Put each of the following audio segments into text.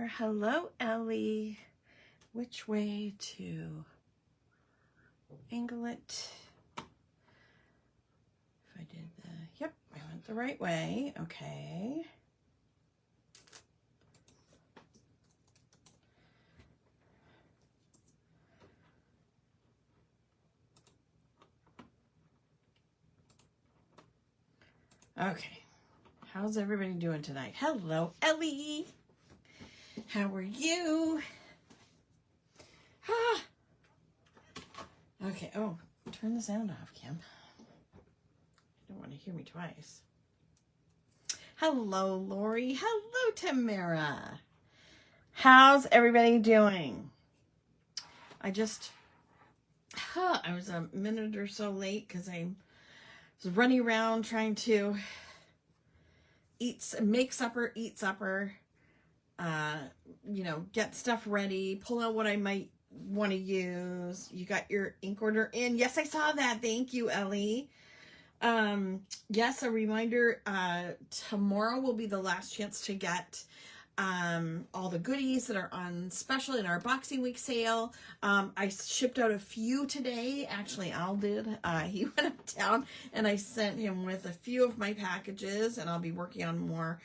there. Hello, Ellie. Which way to angle it? If I did the, yep, I went the right way. Okay. Okay. How's everybody doing tonight? Hello, Ellie. How are you? Ah. Okay. Oh, turn the sound off, Kim. You don't want to hear me twice. Hello, Lori. Hello, Tamara. How's everybody doing? I was a minute or so late because I was running around trying to make supper, eat supper, get stuff ready, pull out what I might want to use. You got your ink order in. Yes, I saw that. Thank you, Ellie. Yes, a reminder, tomorrow will be the last chance to get all the goodies that are on special in our Boxing Week sale. I shipped out a few today. Actually, Al did. He went uptown and I sent him with a few of my packages, and I'll be working on more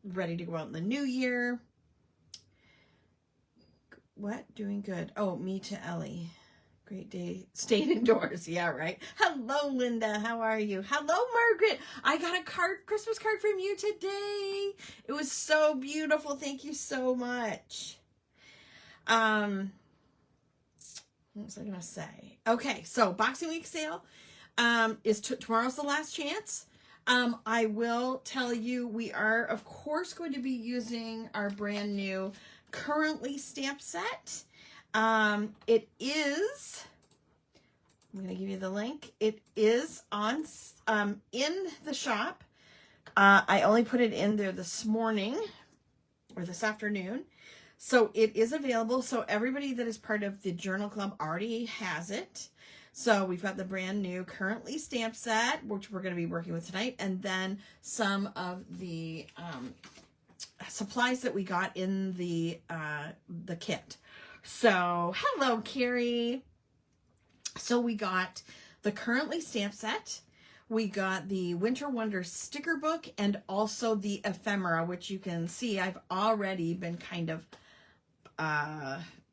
ready to go out in the new year. What? Doing good. Oh, me to Ellie. Great day. Staying indoors. Yeah, right. Hello, Linda. How are you? Hello, Margaret. I got a Christmas card from you today. It was so beautiful. Thank you so much. What was I going to say? Okay, so Boxing Week sale is tomorrow's the last chance. I will tell you, we are, of course, going to be using our brand new currently stamp set. It is, I'm going to give you the link. It is on, in the shop. I only put it in there this morning or this afternoon. So it is available. So everybody that is part of the Journal Club already has it. So we've got the brand new currently stamp set, which we're going to be working with tonight. And then some of the, supplies that we got in the kit. So, hello, Carrie. So we got the currently stamp set. We got the Winter Wonders sticker book and also the ephemera, which you can see I've already been kind of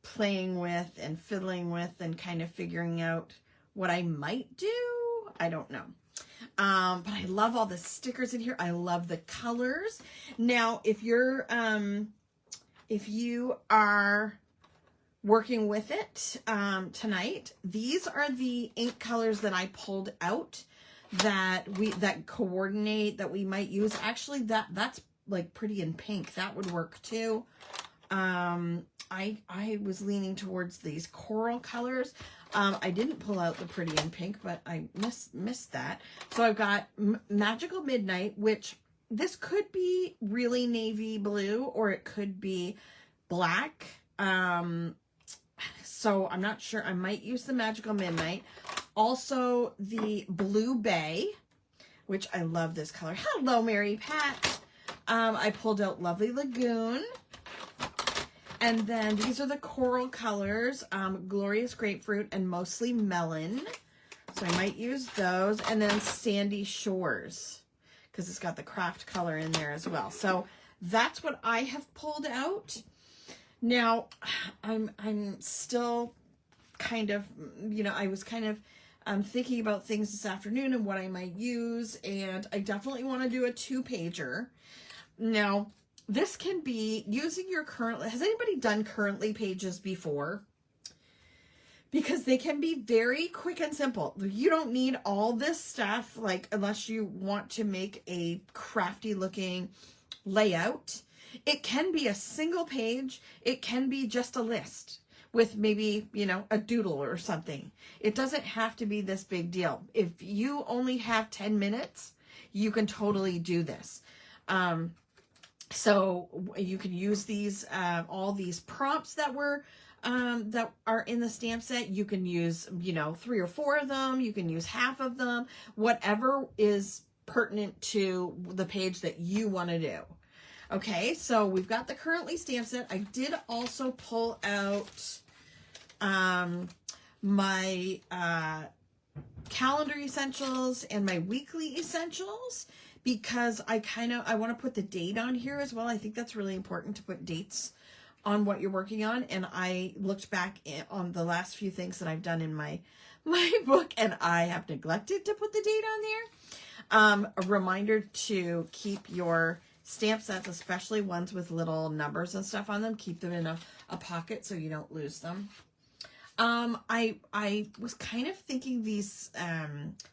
playing with and fiddling with and kind of figuring out what I might do. I don't know. But I love all the stickers in here. I love the colors. Now, if you are working with it tonight, these are the ink colors that I pulled out that coordinate, that we might use. Actually, that's like pretty in pink. That would work too. I was leaning towards these coral colors. I didn't pull out the pretty in pink, but I missed that. So I've got Magical Midnight, which this could be really navy blue or it could be black. So I'm not sure. I might use the Magical Midnight. Also the Blue Bay, which I love this color. Hello, Mary Pat. I pulled out Lovely Lagoon. And then these are the coral colors, Glorious Grapefruit and Mostly Melon. So I might use those. And then Sandy Shores, because it's got the craft color in there as well. So that's what I have pulled out. Now, I'm still kind of, I was kind of thinking about things this afternoon and what I might use. And I definitely want to do a 2-pager. Now, this can be using your currently, has anybody done currently pages before? Because they can be very quick and simple. You don't need all this stuff, like, unless you want to make a crafty looking layout. It can be a single page. It can be just a list with maybe, a doodle or something. It doesn't have to be this big deal. If you only have 10 minutes, you can totally do this. So you can use these, all these prompts that that are in the stamp set. You can use, 3 or 4 of them. You can use half of them, whatever is pertinent to the page that you want to do. Okay, so we've got the currently stamp set. I did also pull out my calendar essentials and my weekly essentials, because I want to put the date on here as well. I think that's really important to put dates on what you're working on. And I looked back on the last few things that I've done in my book, and I have neglected to put the date on there. A reminder to keep your stamp sets, especially ones with little numbers and stuff on them, keep them in a pocket so you don't lose them. I was kind of thinking these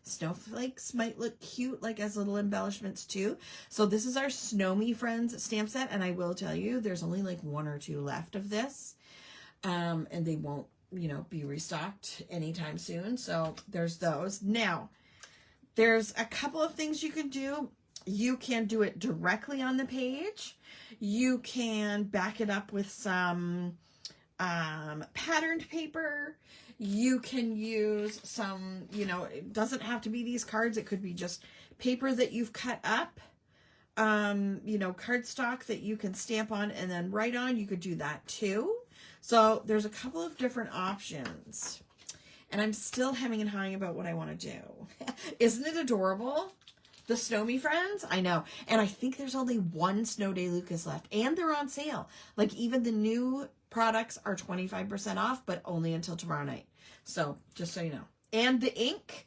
snowflakes might look cute, like as little embellishments too. So this is our Snow Me Friends stamp set, and I will tell you, there's only like 1 or 2 left of this, and they won't, be restocked anytime soon. So there's those. Now, there's a couple of things you can do. You can do it directly on the page. You can back it up with some patterned paper. You can use some, it doesn't have to be these cards. It could be just paper that you've cut up, cardstock that you can stamp on and then write on. You could do that too. So there's a couple of different options, and I'm still hemming and hawing about what I want to do. Isn't it adorable? The Snow Me Friends? I know. And I think there's only 1 Snow Day Lucas left, and they're on sale. Like, even the new products are 25% off, but only until tomorrow night. So just so you know. And the ink,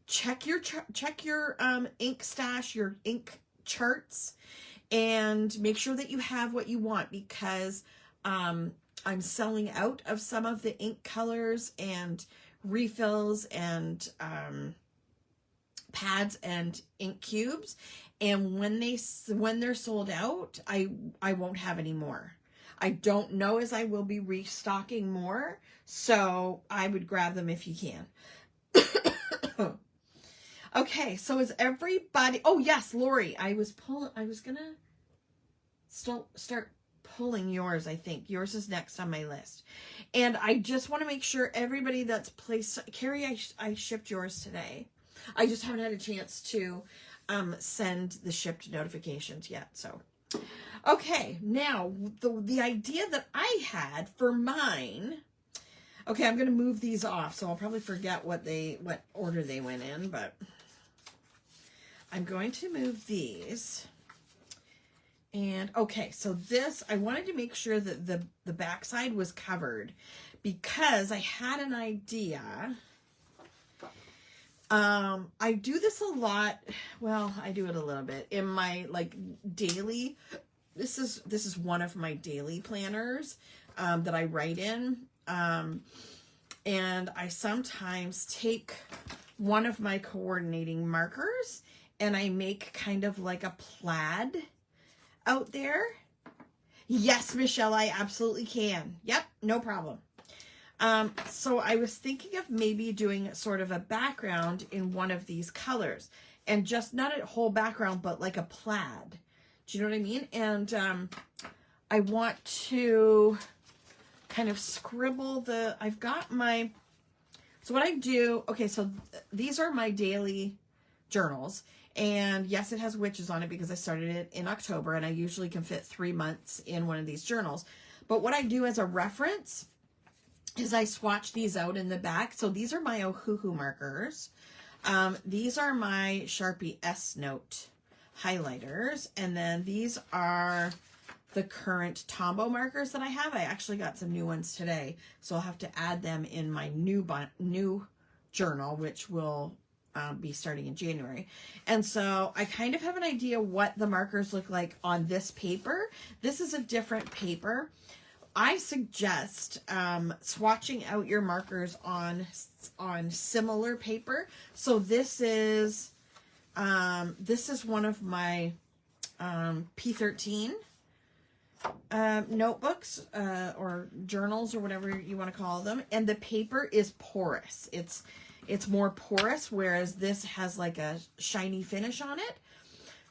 check your ink stash, your ink charts, and make sure that you have what you want, because I'm selling out of some of the ink colors and refills and pads and ink cubes, and when they're sold out, I won't have any more. I don't know as I will be restocking more, so I would grab them if you can. Okay, so is everybody, oh yes, Lori, I was gonna start pulling yours. I think yours is next on my list, and I just want to make sure everybody that's placed, Carrie, I shipped yours today. I just haven't had a chance to send the shipped notifications yet. So, okay, now the idea that I had for mine, okay, I'm going to move these off, so I'll probably forget what order they went in, but I'm going to move these. And okay, so this, I wanted to make sure that the backside was covered, because I had an idea. I do this a lot. Well, I do it a little bit in my daily. This is one of my daily planners that I write in. And I sometimes take one of my coordinating markers and I make kind of like a plaid out there. Yes, Michelle, I absolutely can. Yep, no problem. So I was thinking of maybe doing sort of a background in one of these colors, and just not a whole background, but like a plaid. Do you know what I mean? And I want to kind of scribble I've got my, so what I do, okay, so these are my daily journals. And yes, it has witches on it because I started it in October, and I usually can fit 3 months in one of these journals. But what I do as a reference is I swatch these out in the back. So these are my Ohuhu markers. These are my Sharpie S Note highlighters. And then these are the current Tombow markers that I have. I actually got some new ones today, so I'll have to add them in my new journal, which will be starting in January. And so I kind of have an idea what the markers look like on this paper. This is a different paper. I suggest swatching out your markers on similar paper. So this is one of my P13 notebooks or journals or whatever you want to call them, and the paper is porous. It's more porous, whereas this has like a shiny finish on it.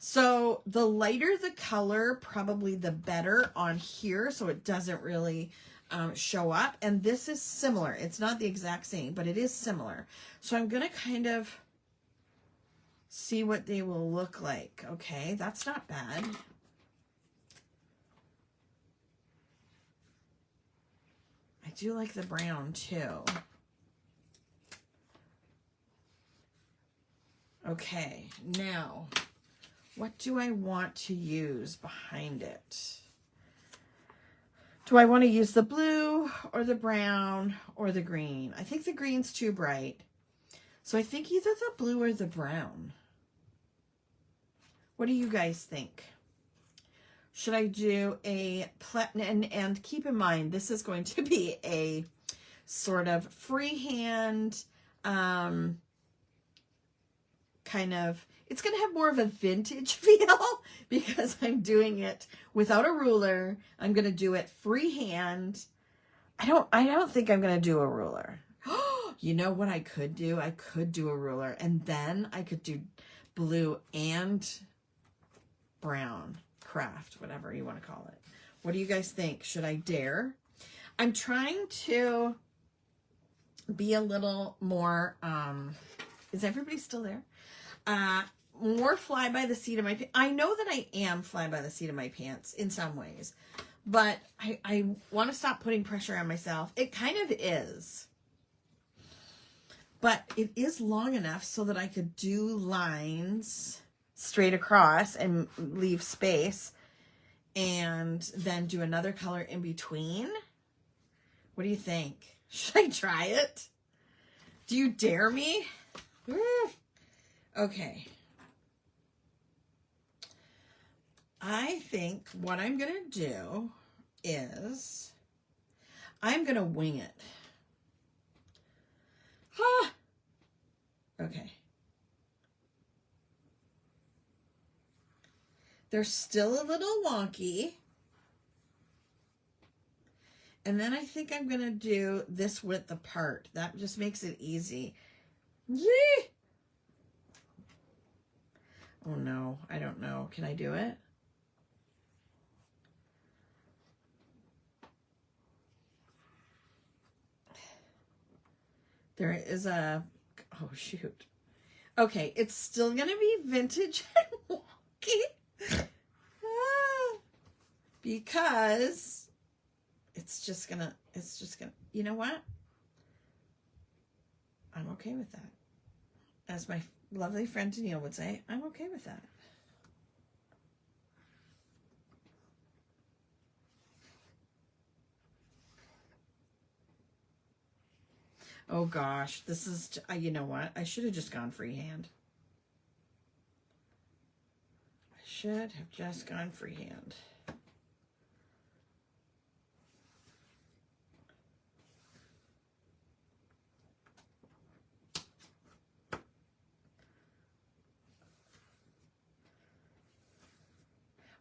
So the lighter the color, probably the better on here, so it doesn't really show up. And this is similar. It's not the exact same, but it is similar. So I'm going to kind of see what they will look like. Okay, that's not bad. I do like the brown too. Okay, now, what do I want to use behind it? Do I want to use the blue or the brown or the green? I think the green's too bright. So I think either the blue or the brown. What do you guys think? Should I do a and keep in mind, this is going to be a sort of freehand, kind of, it's going to have more of a vintage feel because I'm doing it without a ruler. I'm going to do it freehand. I don't think I'm going to do a ruler. You know what I could do? I could do a ruler, and then I could do blue and brown craft, whatever you want to call it. What do you guys think? Should I dare? I'm trying to be a little more, is everybody still there? More fly by the seat of my pants. I know that I am fly by the seat of my pants in some ways, but I want to stop putting pressure on myself. It kind of is. But it is long enough so that I could do lines straight across and leave space and then do another color in between. What do you think? Should I try it? Do you dare me? Okay. I think what I'm going to do is I'm going to wing it. Okay. They're still a little wonky. And then I think I'm going to do this width apart. That just makes it easy. Yee! Oh no, I don't know. Can I do it? There is a, oh shoot. Okay, it's still going to be vintage and wonky. Because it's just gonna, you know what? I'm okay with that. As my lovely friend Danielle would say, I'm okay with that. Oh gosh, this is, you know what? I should have just gone freehand. I should have just gone freehand.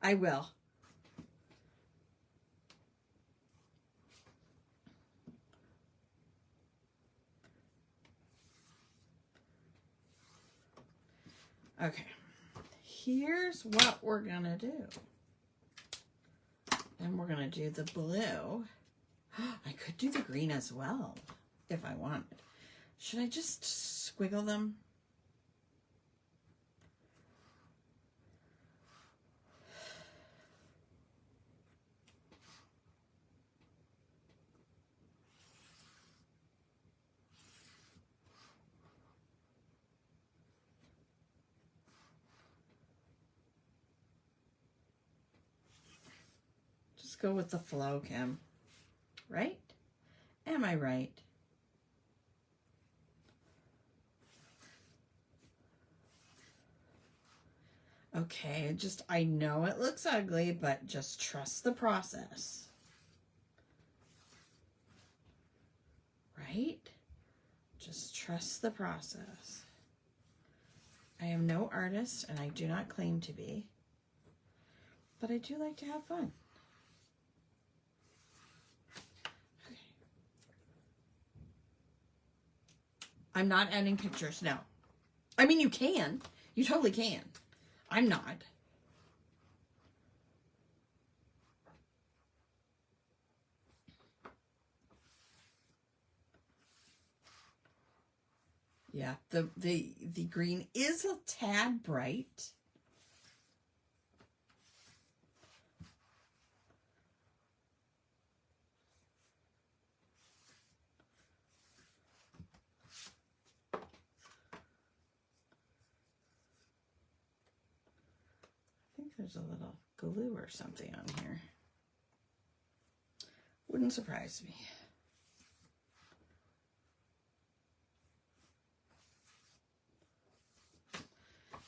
I will. Okay, here's what we're gonna do. And we're gonna do the blue. I could do the green as well if I wanted. Should I just squiggle them? Go with the flow, Kim. Right? Am I right? Okay, just, I know it looks ugly, but just trust the process. Right? Just trust the process. I am no artist, and I do not claim to be, but I do like to have fun. I'm not adding pictures, no. I mean, you can. You totally can. I'm not. Yeah, the green is a tad bright. I think there's a little glue or something on here. Wouldn't surprise me.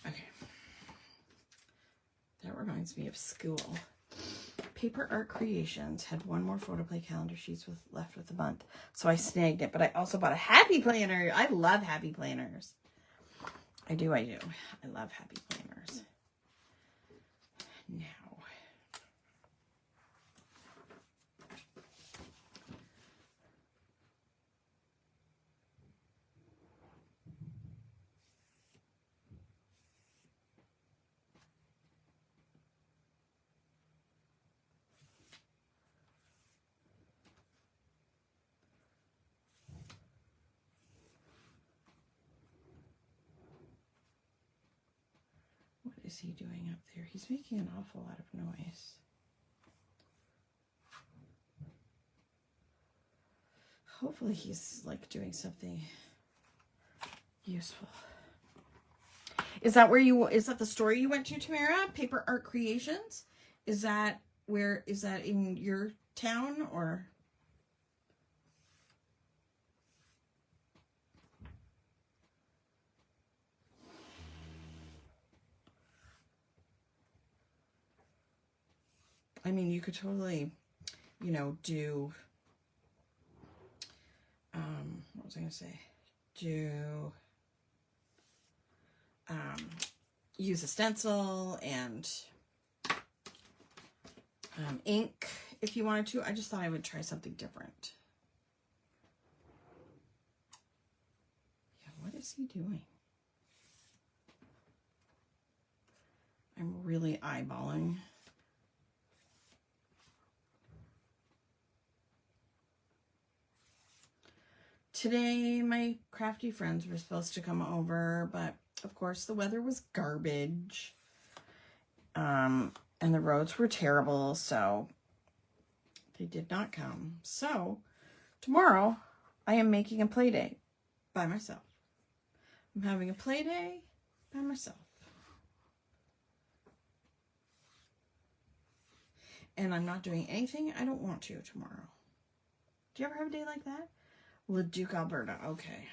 Okay. That reminds me of school. Paper Art Creations had one more photo play calendar sheets left with the month. So I snagged it, but I also bought a happy planner. I love happy planners. I do. I love happy planners. Now. What is he doing up there? He's making an awful lot of noise. Hopefully he's like doing something useful. Is that the store you went to, Tamara? Paper Art Creations? Is that in your town or? I mean, you could totally, do, what was I going to say? Use a stencil and ink if you wanted to. I just thought I would try something different. Yeah, what is he doing? I'm really eyeballing. Today, my crafty friends were supposed to come over, but of course the weather was garbage. And the roads were terrible, so they did not come. So tomorrow I am making a play day by myself. I'm having a play day by myself. And I'm not doing anything I don't want to tomorrow. Do you ever have a day like that? Leduc, Alberta. Okay.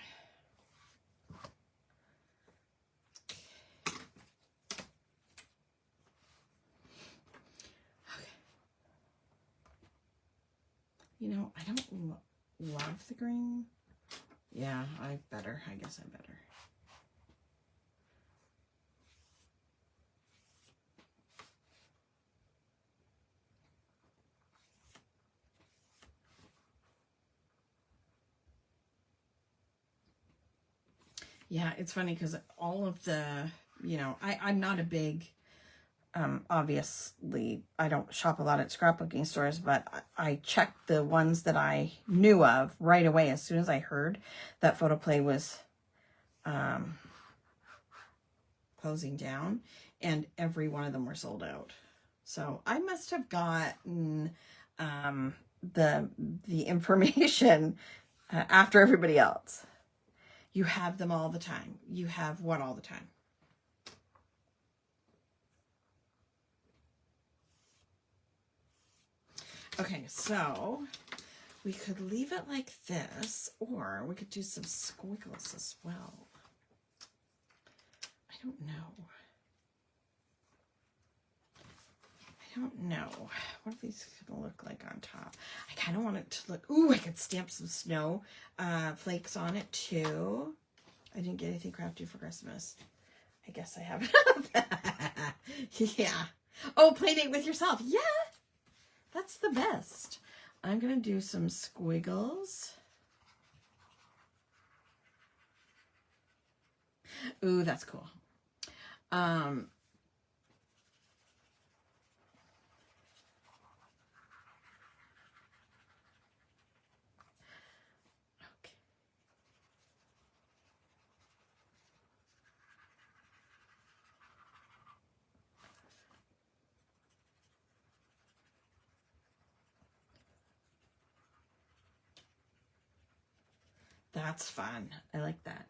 I don't love the green. Yeah, I guess I better. Yeah, it's funny because all of the, I'm not a big, obviously, I don't shop a lot at scrapbooking stores, but I checked the ones that I knew of right away as soon as I heard that Photo Play was closing down, and every one of them were sold out. So I must have gotten the information after everybody else. You have them all the time. You have what all the time? Okay, so we could leave it like this, or we could do some squiggles as well. I don't know. What are these gonna look like on top? I kind of want it to look, ooh, I could stamp some snow flakes on it too. I didn't get anything crafty for Christmas. I guess I have that. Yeah. Oh, play date with yourself. Yeah. That's the best. I'm going to do some squiggles. Ooh, that's cool. That's fun. I like that.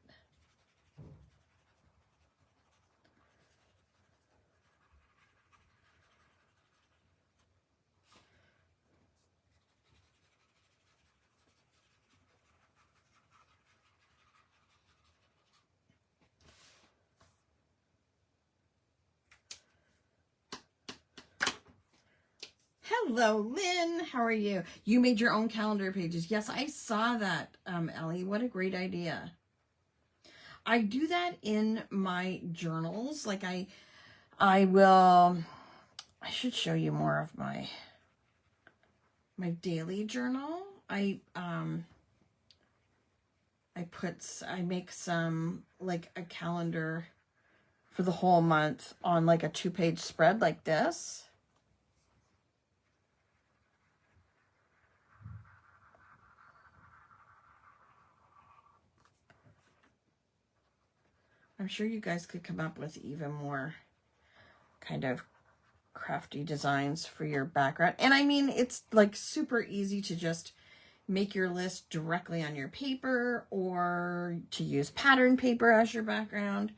Hello, Lynn. How are you? You made your own calendar pages. Yes, I saw that, Ellie. What a great idea. I do that in my journals. Like I should show you more of my daily journal. I make some, like a calendar for the whole month on like a 2-page spread like this. I'm sure you guys could come up with even more kind of crafty designs for your background. And I mean, it's like super easy to just make your list directly on your paper or to use pattern paper as your background.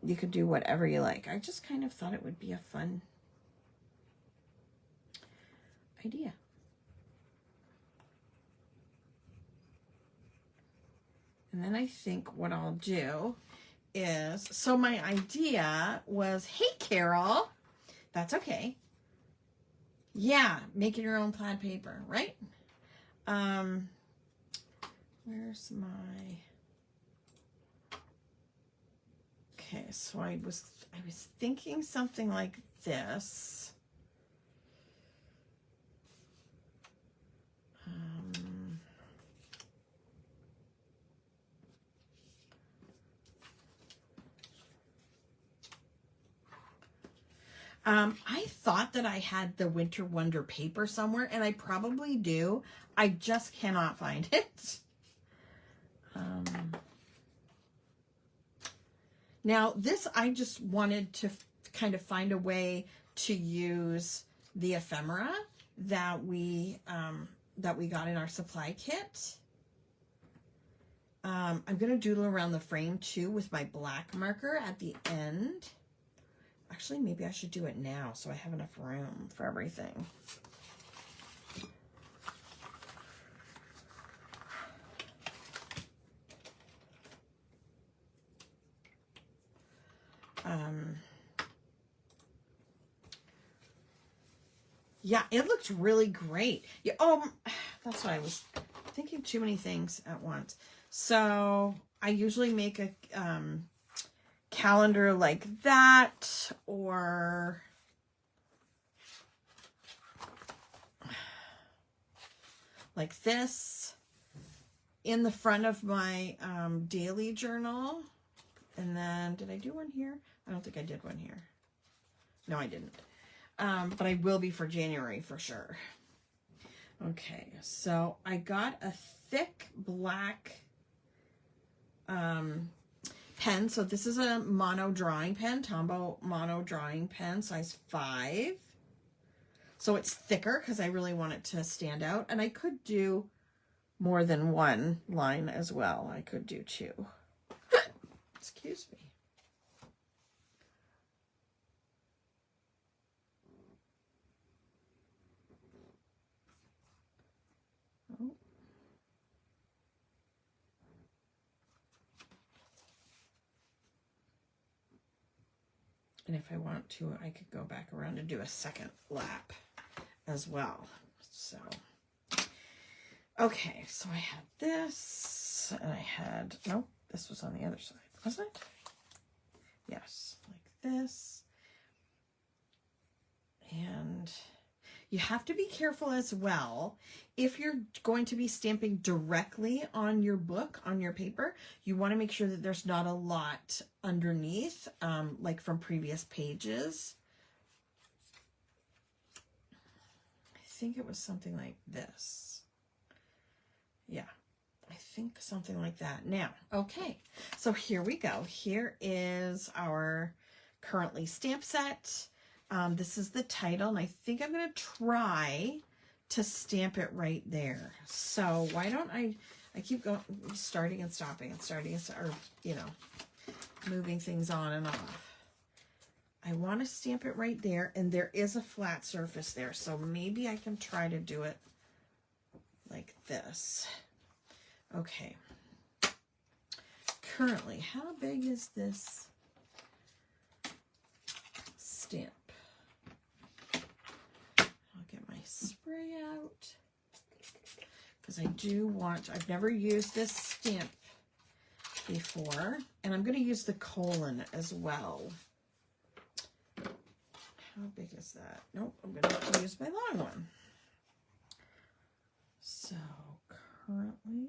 You could do whatever you like. I just kind of thought it would be a fun idea. And then I think what I'll do is, so my idea was, hey, Carol, that's okay. Yeah, making your own plaid paper, right? Where's my, okay, so I was thinking something like this. I thought that I had the Winter Wonder paper somewhere, and I probably do. I just cannot find it. Now, this, I just wanted to kind of find a way to use the ephemera that we got in our supply kit. I'm going to doodle around the frame too with my black marker at the end. Actually, maybe I should do it now so I have enough room for everything. Yeah, it looks really great. Yeah, that's what I was thinking, too many things at once. So I usually make a calendar like that, or like this in the front of my daily journal. And then, did I do one here? I don't think I did one here. No, I didn't. But I will be for January for sure. Okay, so I got a thick black pen. So this is a mono drawing pen, Tombow mono drawing pen, size 5. So it's thicker because I really want it to stand out. And I could do more than one line as well. I could do 2. Excuse me. Oh. And if I want to, I could go back around and do a second lap as well. So, okay, so I had this, and I had, nope, this was on the other side, wasn't it? Yes, like this. And you have to be careful as well. If you're going to be stamping directly on your book, on your paper, you want to make sure that there's not a lot underneath, like from previous pages. I think it was something like this. Yeah, I think something like that. Now, okay, so here we go. Here is our currently stamp set. This is the title, and I think I'm going to try to stamp it right there. So why don't I I keep going, starting and stopping and starting and or, you know, moving things on and off. I want to stamp it right there, and there is a flat surface there, so maybe I can try to do it like this. Okay. Currently, how big is this stamp? I'll get my spray out, because I do want, I've never used this stamp before, and I'm going to use the colon as well. How big is that? Nope, I'm going to have to use my long one. So currently,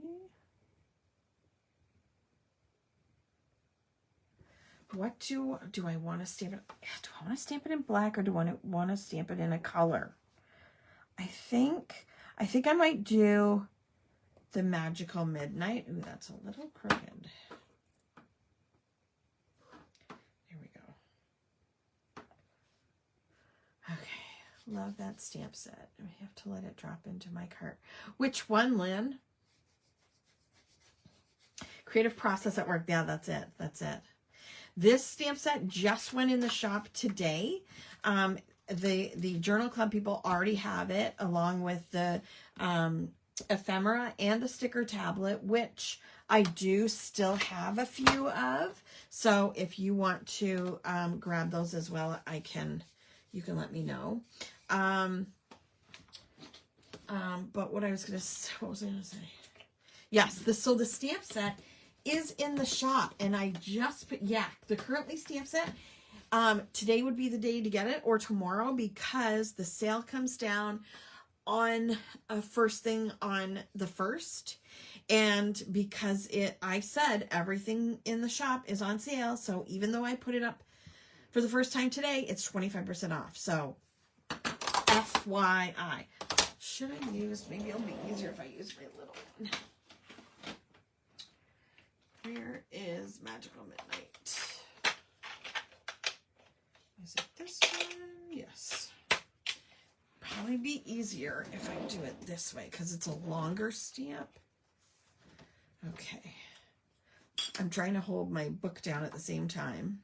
what do I want to stamp it? Do I want to stamp it in black, or do I want to stamp it in a color? I think I might do the Magical Midnight. Ooh, that's a little crooked. There we go. Okay, love that stamp set. I have to let it drop into my cart. Which one, Lynn? Creative Process at Work. Yeah, that's it. That's it. This stamp set just went in the shop today. The Journal Club people already have it, along with the ephemera and the sticker tablet, which I do still have a few of. So if you want to grab those as well, you can let me know. But what was I going to say? Yes, so the stamp set is in the shop, and I just put, the currently stamp set. Today would be the day to get it, or tomorrow, because the sale comes down on first thing on the 1st, and because I said everything in the shop is on sale, so even though I put it up for the first time today, it's 25% off. So FYI. Should I use, maybe it'll be easier if I use my little one. Where is Magical Midnight? Is it this one? Yes. Probably be easier if I do it this way, because it's a longer stamp. Okay. I'm trying to hold my book down at the same time.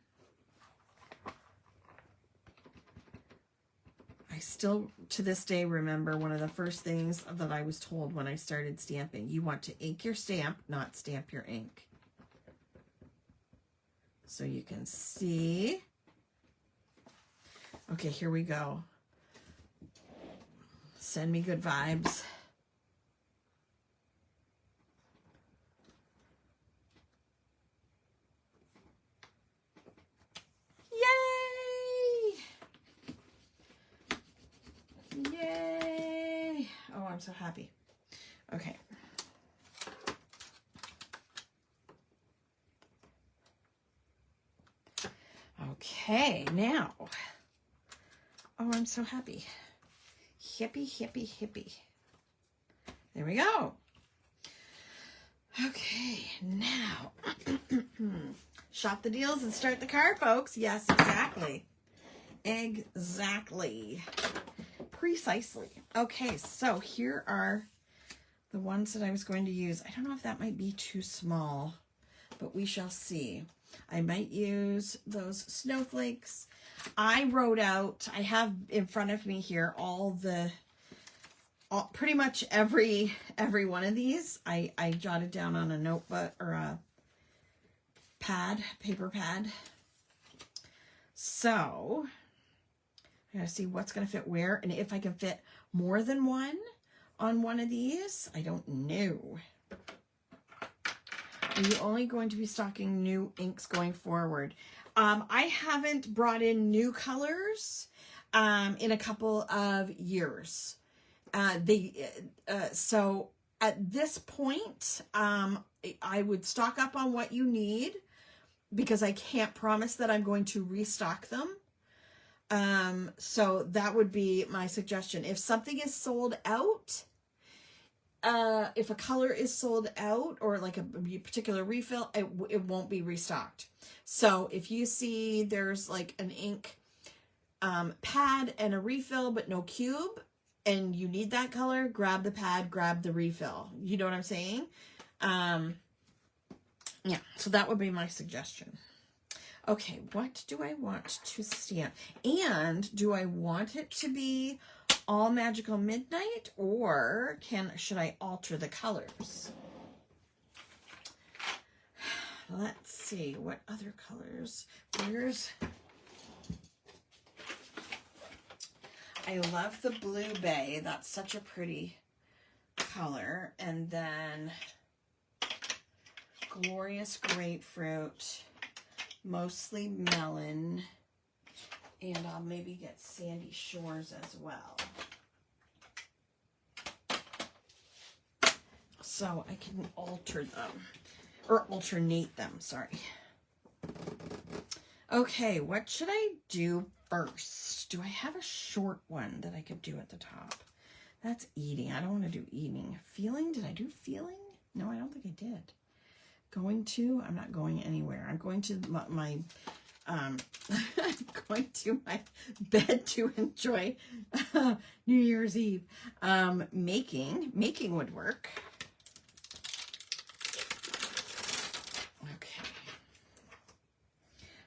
I still, to this day, remember one of the first things that I was told when I started stamping. You want to ink your stamp, not stamp your ink. So you can see. Okay, here we go. Send me good vibes. Yay! Yay! Oh, I'm so happy. Okay. Okay, now. Oh, I'm so happy. Hippie, hippie, hippie. There we go. Okay, now. Shop the deals and start the card, folks. Yes, exactly. Exactly. Precisely. Okay, so here are the ones that I was going to use. I don't know if that might be too small, but we shall see. I might use those snowflakes. I wrote out, I have in front of me here pretty much every one of these. I jotted down on a notebook or a pad, paper pad. So I gotta see what's gonna fit where, and if I can fit more than one on one of these. I don't know. Are you only going to be stocking new inks going forward? I haven't brought in new colors in a couple of years. So at this point, I would stock up on what you need, because I can't promise that I'm going to restock them. So that would be my suggestion. If something is sold out, if a color is sold out, or like a particular refill, it won't be restocked. So if you see there's like an ink pad and a refill but no cube, and you need that color, grab the pad, grab the refill. You know what I'm saying? Yeah, so that would be my suggestion. Okay, what do I want to stamp? And do I want it to be all Magical Midnight, or should I alter the colors? Let's see, what other colors? I love the Blue Bay. That's such a pretty color. And then Glorious Grapefruit, Mostly Melon, and I'll maybe get Sandy Shores as well. So I can alter them, or alternate them, sorry. Okay, what should I do first? Do I have a short one that I could do at the top? That's eating. I don't want to do eating. Feeling? Did I do feeling? No, I don't think I did. Going to? I'm not going anywhere. I'm going to my going to my bed to enjoy New Year's Eve. Making would work. Okay.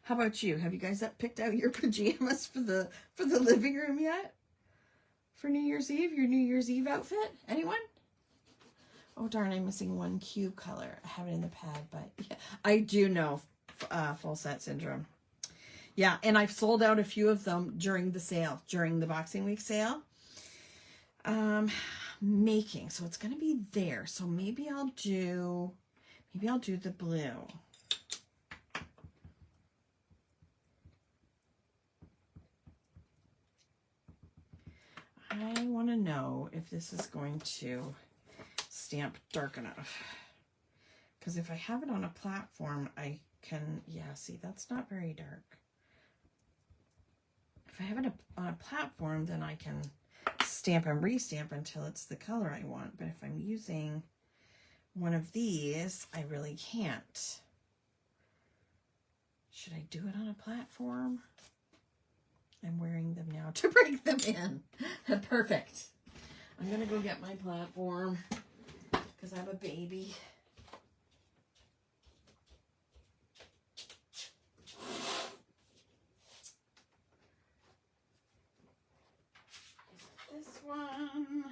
How about you? Have you guys picked out your pajamas for the living room yet? For New Year's Eve? Your New Year's Eve outfit? Anyone? Oh darn, I'm missing one cube color. I have it in the pad, but yeah, I do know full set syndrome. Yeah, and I've sold out a few of them during the sale, during the Boxing Week sale. Making, so it's gonna be there. So maybe I'll do the blue. I want to know if this is going to stamp dark enough, because if I have it on a platform, I can, yeah, see, that's not very dark. If I have it on a platform, then I can stamp and restamp until it's the color I want. But if I'm using one of these, I really can't. Should I do it on a platform? I'm wearing them now to break them in. Perfect. I'm gonna go get my platform because I'm a baby. This one.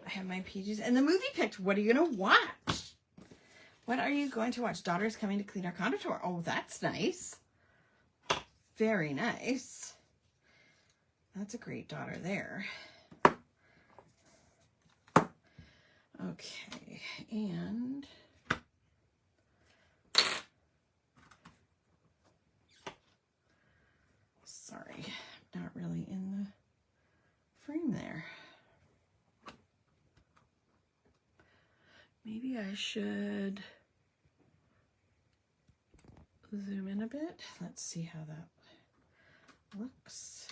Have my pages and the movie picked. What are you gonna watch? What are you going to watch? Daughter's coming to clean our condo tour. Oh, that's nice. Very nice. That's a great daughter there. Okay, and sorry, not really in the frame there. Maybe I should zoom in a bit. Let's see how that looks.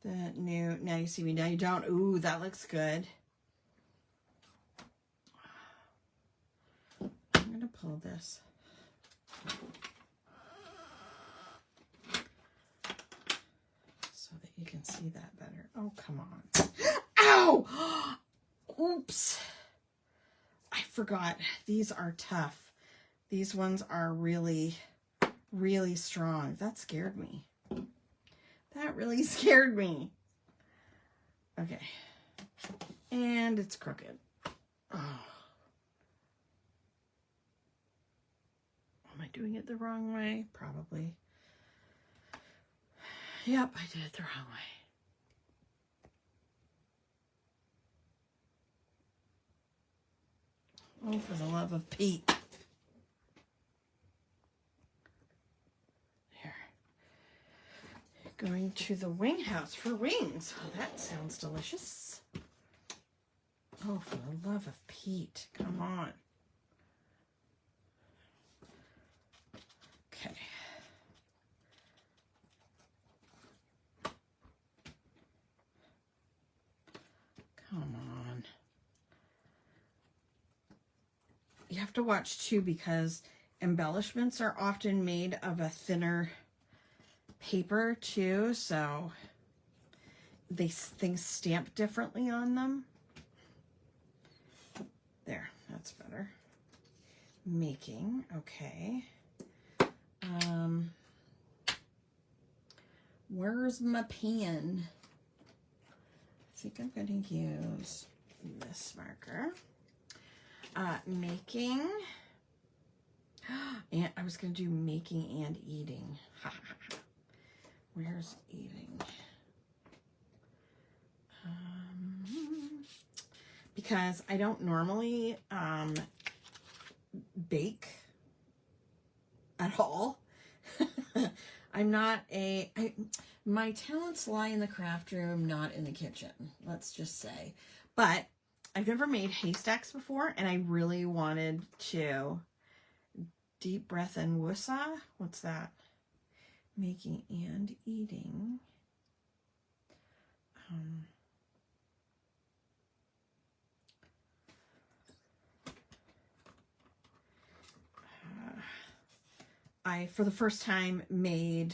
The new, now you see me, now you don't. Ooh, that looks good. I'm gonna pull this. So that you can see that better. Oh, come on. Ow! Oops. I forgot. These are tough. These ones are really, really strong. That scared me. That really scared me. Okay. And it's crooked. Oh. Am I doing it the wrong way? Probably. Yep, I did it the wrong way. Oh, for the love of Pete. Here. Going to the wing house for wings. Oh, that sounds delicious. Oh, for the love of Pete. Come on. Okay. have to watch too, because embellishments are often made of a thinner paper too, so things stamp differently on them. There, that's better. Making, okay. Where's my pen? I think I'm going to use this marker. Making, and I was going to do making and eating. Where's eating? Because I don't normally bake at all. I'm not my talents lie in the craft room, not in the kitchen, let's just say. But I've never made haystacks before, and I really wanted to. Deep breath and wusa. What's that? Making and eating. I, for the first time, made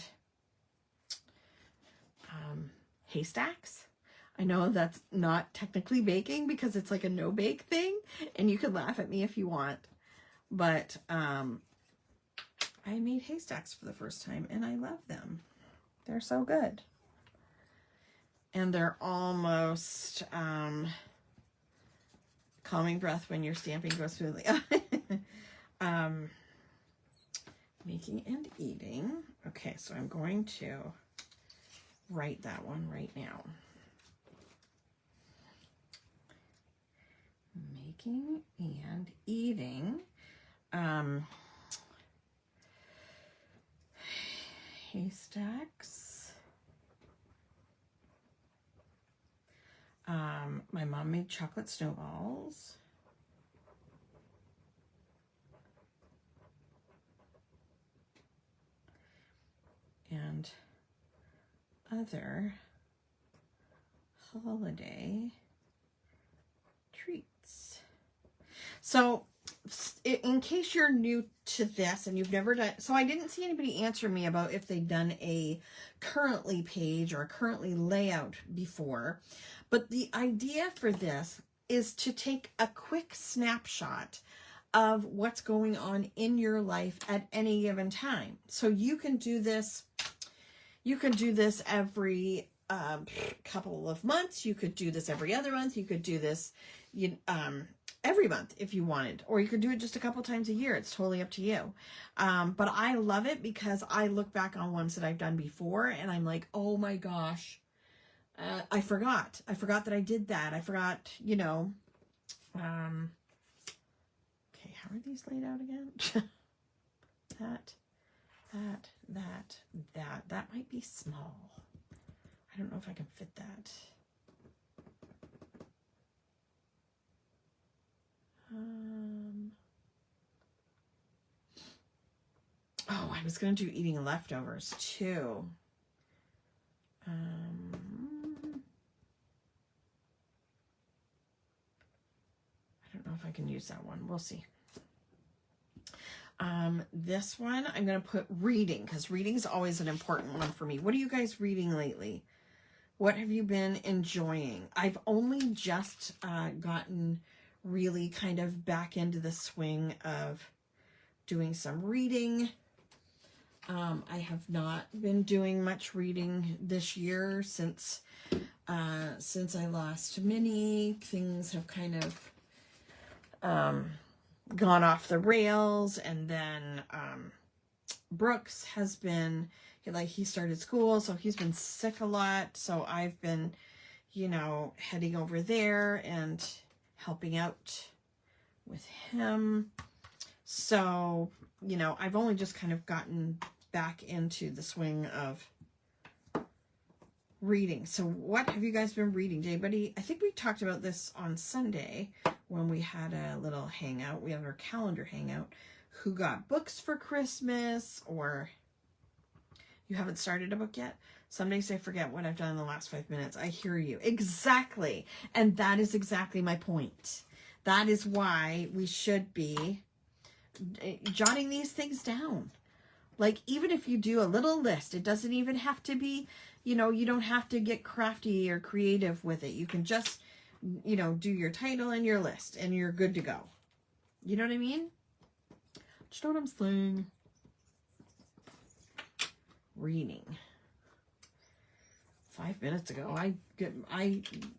haystacks. I know that's not technically baking because it's like a no-bake thing, and you can laugh at me if you want, but I made haystacks for the first time, and I love them. They're so good. And they're almost calming breath when your stamping goes smoothly. Making and eating. Okay, so I'm going to write that one right now. Making and eating. Haystacks. My mom made chocolate snowballs. And other holiday treats. So in case you're new to this and you've never done, so I didn't see anybody answer me about if they'd done a currently page or a currently layout before, but the idea for this is to take a quick snapshot of what's going on in your life at any given time. So you can do this every couple of months. You could do this every other month. You could do this every month if you wanted, or you could do it just a couple times a year. It's totally up to you. But I love it because I look back on ones that I've done before and I'm like, oh my gosh, I forgot that I did that. I forgot, you know. Okay, how are these laid out again? That might be small. I don't know if I can fit that. Oh, I was going to do eating leftovers too. I don't know if I can use that one. We'll see. This one, I'm going to put reading, because reading is always an important one for me. What are you guys reading lately? What have you been enjoying? I've only just gotten really kind of back into the swing of doing some reading. I have not been doing much reading this year since I lost Minnie. Things have kind of gone off the rails, and then Brooks has been, like, he started school, so he's been sick a lot, so I've been, you know, heading over there and helping out with him. So, you know, I've only just kind of gotten back into the swing of reading. So what have you guys been reading? Did anybody, I think we talked about this on Sunday when we had a little hangout. We had our calendar hangout. Who got books for Christmas, or you haven't started a book yet? Some days I forget what I've done in the last 5 minutes. I hear you. Exactly. And that is exactly my point. That is why we should be jotting these things down. Like, even if you do a little list, it doesn't even have to be, you know, you don't have to get crafty or creative with it. You can just, you know, do your title and your list and you're good to go. You know what I mean? Do you know what I'm saying? Reading. 5 minutes ago, I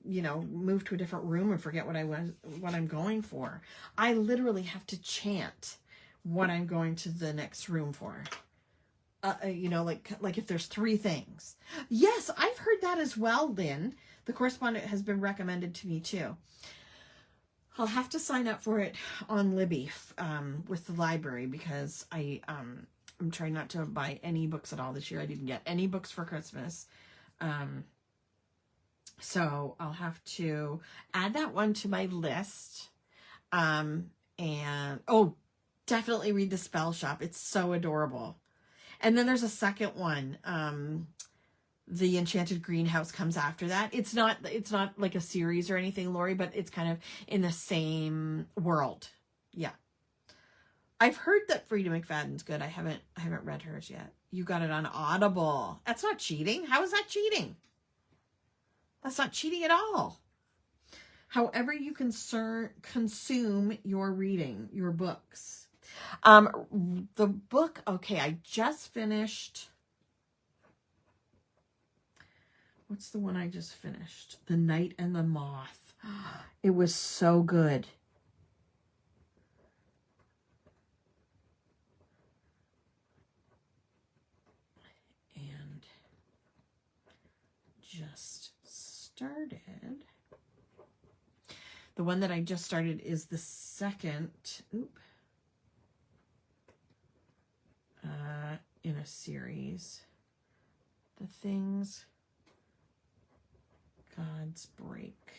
you know, moved to a different room and forget what I'm going for. I literally have to chant what I'm going to the next room for. You know, like if there's 3 things. Yes, I've heard that as well, Lynn. The correspondent has been recommended to me too. I'll have to sign up for it on Libby with the library, because I'm trying not to buy any books at all this year. I didn't get any books for Christmas. So I'll have to add that one to my list. And, oh, definitely read The Spell Shop. It's so adorable. And then there's a second one. The Enchanted Greenhouse comes after that. It's not like a series or anything, Lori, but it's kind of in the same world. Yeah. I've heard that Frida McFadden's good. I haven't read hers yet. You got it on Audible. That's not cheating. How is that cheating? That's not cheating at all. However you consume your reading, your books. The book, okay, I just finished. What's the one I just finished? The Night and the Moth. It was so good. And just started. The one that I just started is the second, in a series. The Things Gods Break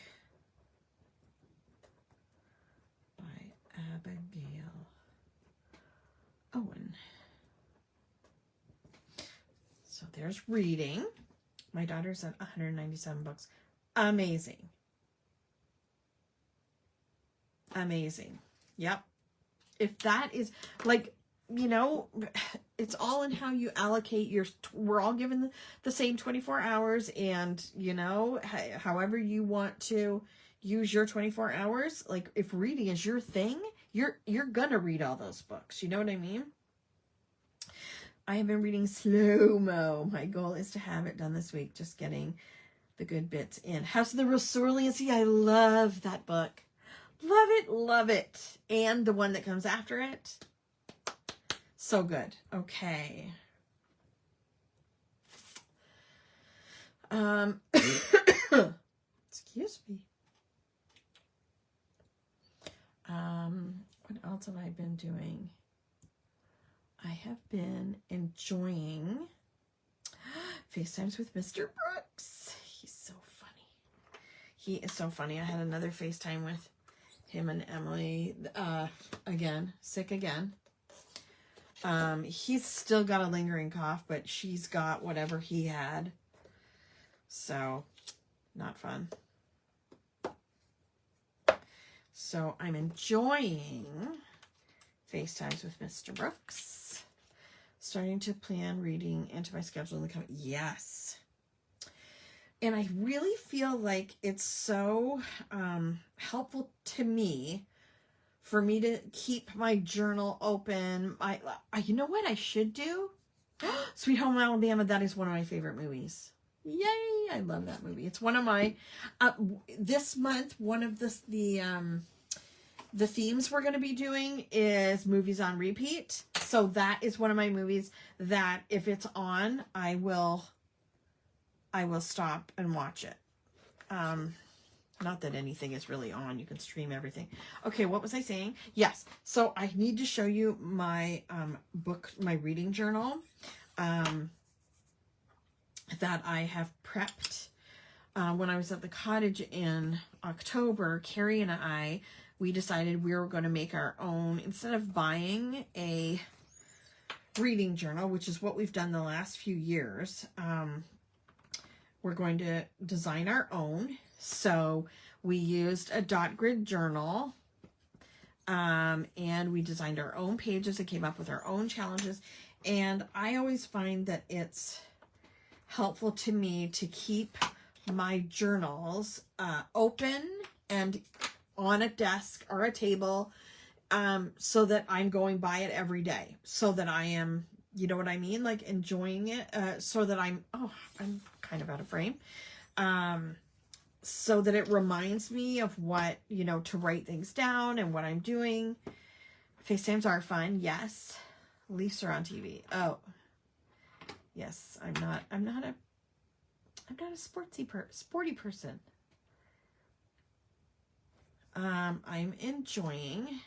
by Abigail Owen. So there's reading. My daughter's at 197 books. Amazing. Amazing. Yep. If that is, like, you know, it's all in how you allocate your, we're all given the same 24 hours, and, you know, however you want to use your 24 hours, like, if reading is your thing, you're gonna read all those books. You know what I mean? I have been reading slow-mo. My goal is to have it done this week, just getting the good bits in. House of the Resiliency, I love that book. Love it, love it. And the one that comes after it. So good. Okay. Excuse me. What else have I been doing? I have been enjoying FaceTimes with Mr. Brooks. He's so funny. He is so funny. I had another FaceTime with him and Emily, again, sick again. He's still got a lingering cough, but she's got whatever he had. So, not fun. So, I'm enjoying FaceTimes with Mr. Brooks. Starting to plan reading into my schedule in the coming, yes. And I really feel like it's so helpful to me for me to keep my journal open. You know what I should do? Sweet Home Alabama, that is one of my favorite movies. Yay, I love that movie. It's one of my, this month, one of the themes we're going to be doing is movies on repeat. So that is one of my movies that if it's on, I will stop and watch it. Not that anything is really on. You can stream everything. Okay, what was I saying? Yes. So I need to show you my book, my reading journal that I have prepped. When I was at the cottage in October, Carrie and I, we decided we were going to make our own, instead of buying a reading journal, which is what we've done the last few years. We're going to design our own. So we used a dot grid journal And we designed our own pages and came up with our own challenges. And I always find that it's helpful to me to keep my journals open and on a desk or a table, so that I'm going by it every day, so that I am, you know what I mean? Like enjoying it, so that I'm kind of out of frame. So that it reminds me of what, to write things down and what I'm doing. FaceTimes are fun. Yes. Leafs are on TV. Oh, yes. I'm not a sporty person. I'm enjoying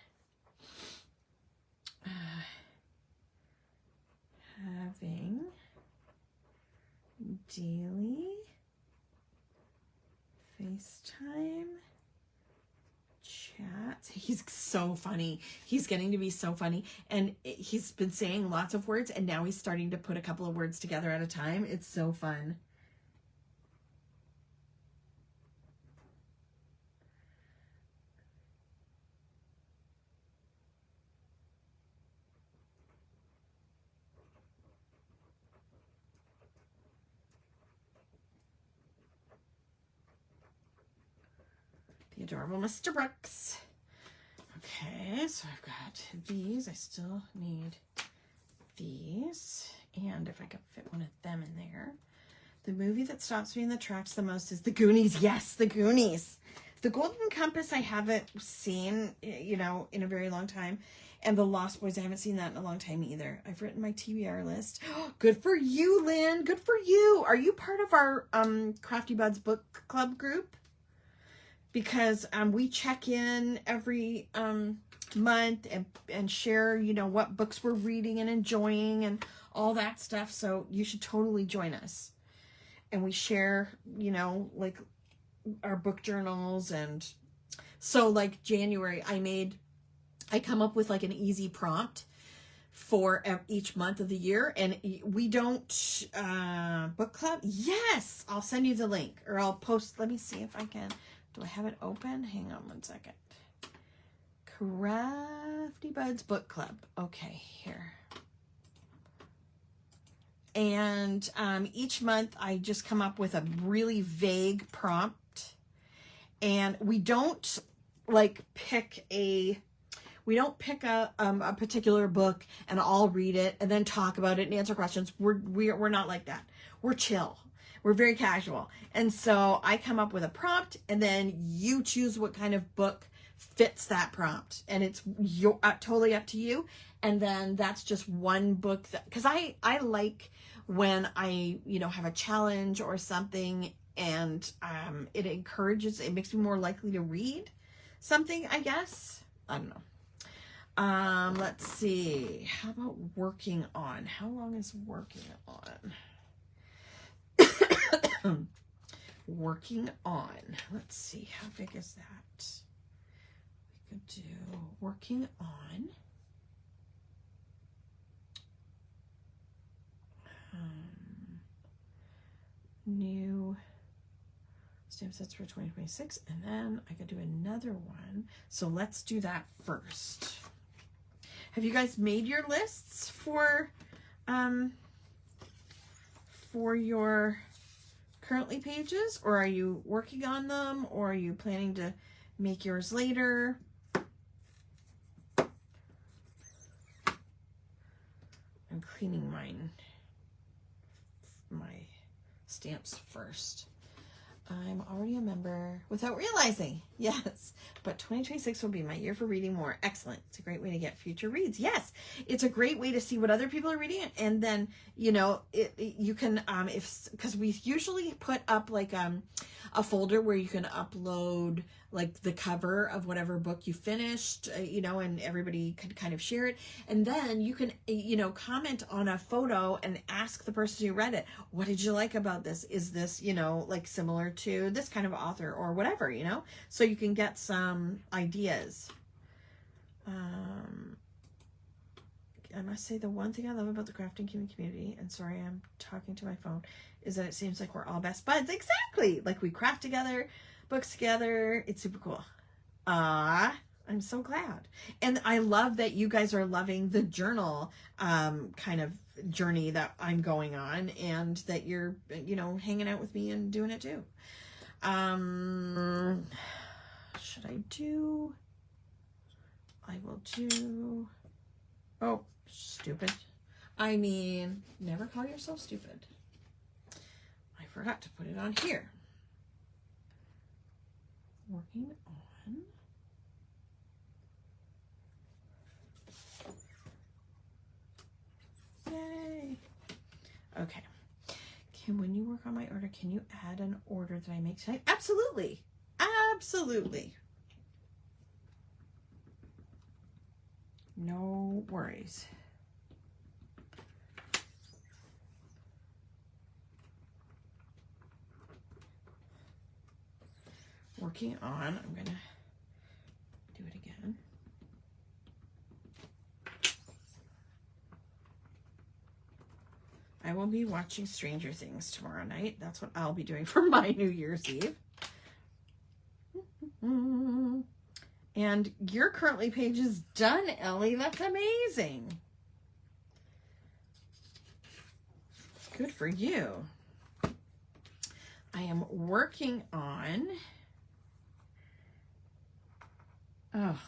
having daily FaceTime chats. He's so funny. He's getting to be so funny. And he's been saying lots of words, and now he's starting to put a couple of words together at a time. It's so fun. The adorable Mr. Brooks. Okay, so I've got these. I still need these. And if I could fit one of them in there. The movie that stops me in the tracks the most is The Goonies. Yes, The Goonies. The Golden Compass I haven't seen, in a very long time. And The Lost Boys, I haven't seen that in a long time either. I've written my TBR list. Good for you, Lynn. Good for you. Are you part of our Crafty Buds book club group? Because we check in every month and share, what books we're reading and enjoying and all that stuff. So you should totally join us. And we share, like our book journals. And so like January, I come up with like an easy prompt for each month of the year. And we don't book club. Yes, I'll send you the link, or I'll post. Let me see if I can. Do I have it open? Hang on one second. Crafty Buds Book Club. Okay, here. And each month I just come up with a really vague prompt. And we don't pick a particular book and all read it and then talk about it and answer questions. We're not like that. We're chill. We're very casual. And so I come up with a prompt, and then you choose what kind of book fits that prompt. And it's totally up to you. And then that's just one book because I like when I, have a challenge or something, and it makes me more likely to read something, I guess. I don't know. Let's see. How about working on? How long is working on? Working on. Let's see. How big is that? We could do working on. New stamp sets for 2026, and then I could do another one. So let's do that first. Have you guys made your lists for your currently pages, or are you working on them, or are you planning to make yours later? I'm cleaning my stamps first. I'm already a member without realizing. Yes, but 2026 will be my year for reading more. Excellent. It's a great way to get future reads. Yes, it's a great way to see what other people are reading, and then you can because we usually put up like a folder where you can upload like the cover of whatever book you finished, and everybody can kind of share it. And then you can, comment on a photo and ask the person who read it, what did you like about this? Is this, like similar to this kind of author or whatever, so you can get some ideas. I must say the one thing I love about the Kraftin Kimmie community, and sorry I'm talking to my phone, is that it seems like we're all best buds. Exactly. Like we craft together, books together. It's super cool. I'm so glad. And I love that you guys are loving the journal kind of journey that I'm going on, and that you're, you know, hanging out with me and doing it too. Should I do? I will do. Oh, stupid. I mean, never call yourself stupid. I forgot to put it on here. Working on. Yay. Okay. When you work on my order, can you add an order that I make tonight? Absolutely. Absolutely. No worries. Working on, I'm gonna do it again. I will be watching Stranger Things tomorrow night. That's what I'll be doing for my New Year's Eve. And your currently page is done, Ellie. That's amazing. Good for you. I am working on, oh,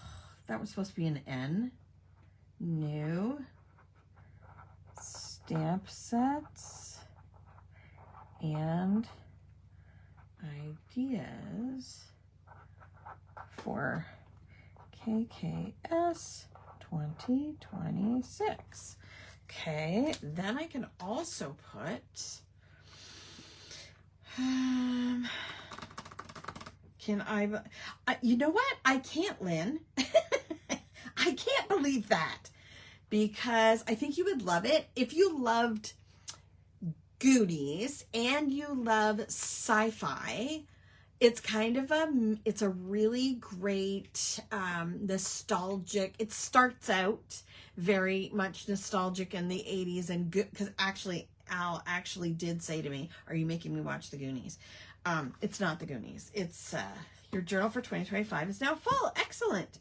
that was supposed to be an N. New stamp sets and ideas for KKS 2026. Okay, then I can also put, can I, you know what? I can't, Lynn. I can't believe that, because I think you would love it. If you loved Goonies and you love sci-fi, it's kind of it's a really great, nostalgic, it starts out very much nostalgic in the 80s, and good, because actually Al actually did say to me, are you making me watch the Goonies? It's not the Goonies. It's your journal for 2025 is now full. Excellent.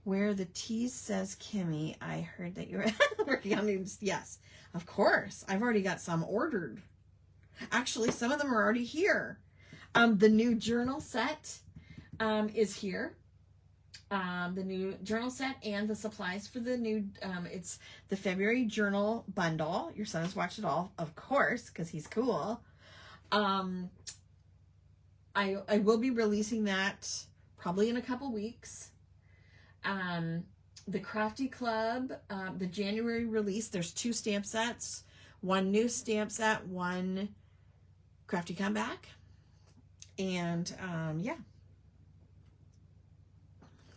Where the T says Kimmie, I heard that you're working on these. Yes, of course. I've already got some ordered. Actually, some of them are already here. The new journal set is here. The new journal set and the supplies for the new, it's the February journal bundle. Your son has watched it all, of course, because he's cool. I will be releasing that probably in a couple weeks. The Krafty Club, the January release, there's 2 stamp sets, 1 new stamp set, 1 Krafty comeback. And, yeah.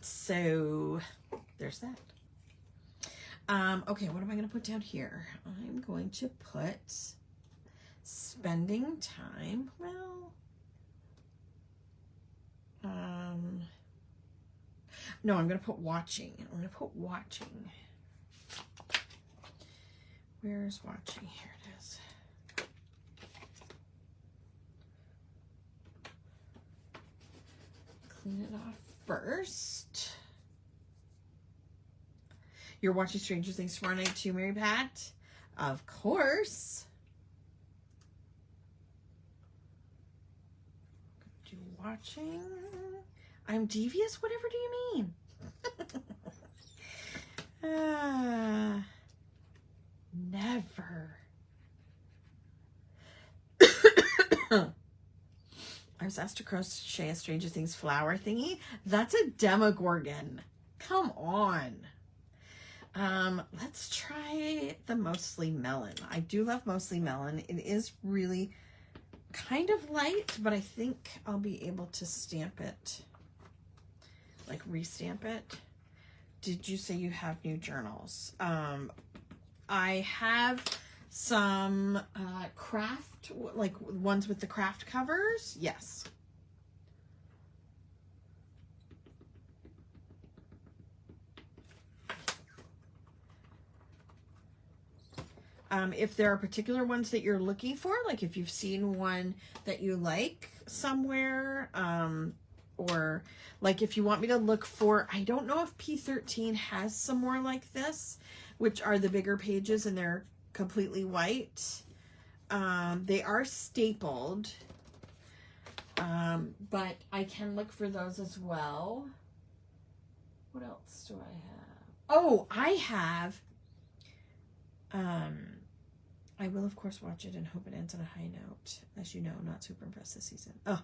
So there's that. Okay, what am I going to put down here? I'm going to put spending time. Well, no, I'm going to put watching. I'm going to put watching. Where's watching? Here it is. Clean it off first. You're watching Stranger Things tomorrow night too, Mary Pat? Of course. Do watching. I'm devious? Whatever do you mean? Never. I was asked to crochet a Stranger Things flower thingy. That's a Demogorgon. Come on. Let's try the Mostly Melon. I do love Mostly Melon. It is really kind of light, but I think I'll be able to stamp it, like restamp it. Did you say you have new journals? I have some craft, like ones with the craft covers. Yes. If there are particular ones that you're looking for, like if you've seen one that you like somewhere, or like if you want me to look for, I don't know if P13 has some more like this, which are the bigger pages and they're completely white. They are stapled, but I can look for those as well. What else do I have? Oh, I have, I will of course watch it and hope it ends on a high note. As you know, not super impressed this season. Oh,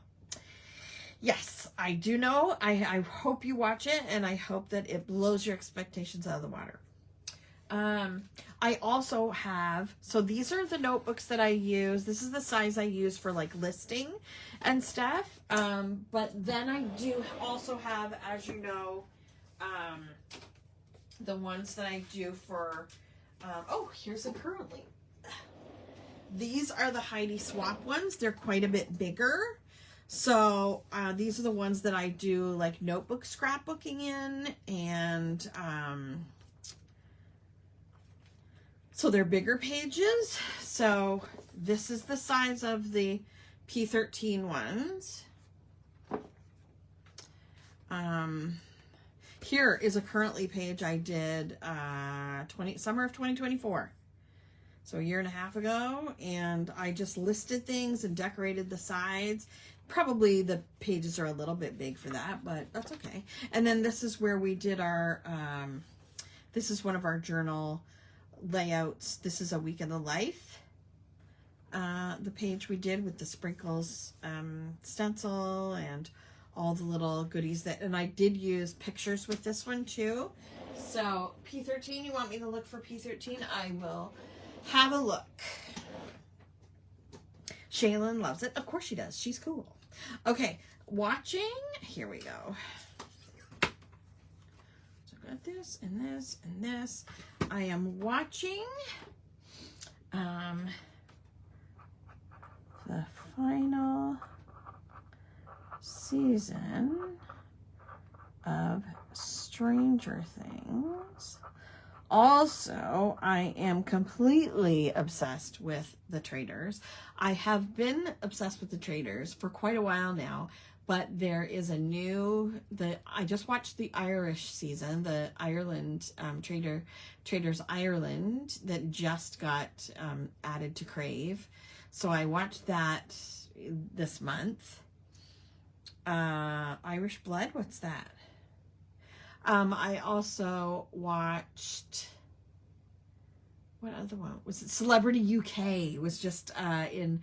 yes, I do know. I hope you watch it and I hope that it blows your expectations out of the water. I also have, so these are the notebooks that I use. This is the size I use for like listing and stuff. But then I do also have, as you know, the ones that I do for, oh, here's a currently. These are the Heidi Swap ones. They're quite a bit bigger. So, these are the ones that I do like notebook scrapbooking in, and, so they're bigger pages. So this is the size of the P13 ones. Here is a currently page I did summer of 2024. So a year and a half ago, and I just listed things and decorated the sides. Probably the pages are a little bit big for that, but that's okay. And then this is where we did our, this is one of our journal layouts. This is a week in the life. The page we did with the sprinkles stencil and all the little goodies that, and I did use pictures with this one too. So P13, you want me to look for P13? I will have a look. Shaylin loves it. Of course she does. She's cool. Okay, watching. Here we go. So I've got this and this and this. I am watching the final season of Stranger Things. Also, I am completely obsessed with the Traitors. I have been obsessed with the Traitors for quite a while now, but there is a new, I just watched the Irish season, the Ireland, Traitors Ireland, that just got added to Crave. So I watched that this month. Irish Blood, what's that? I also watched, what other one? Was it Celebrity UK? It was just in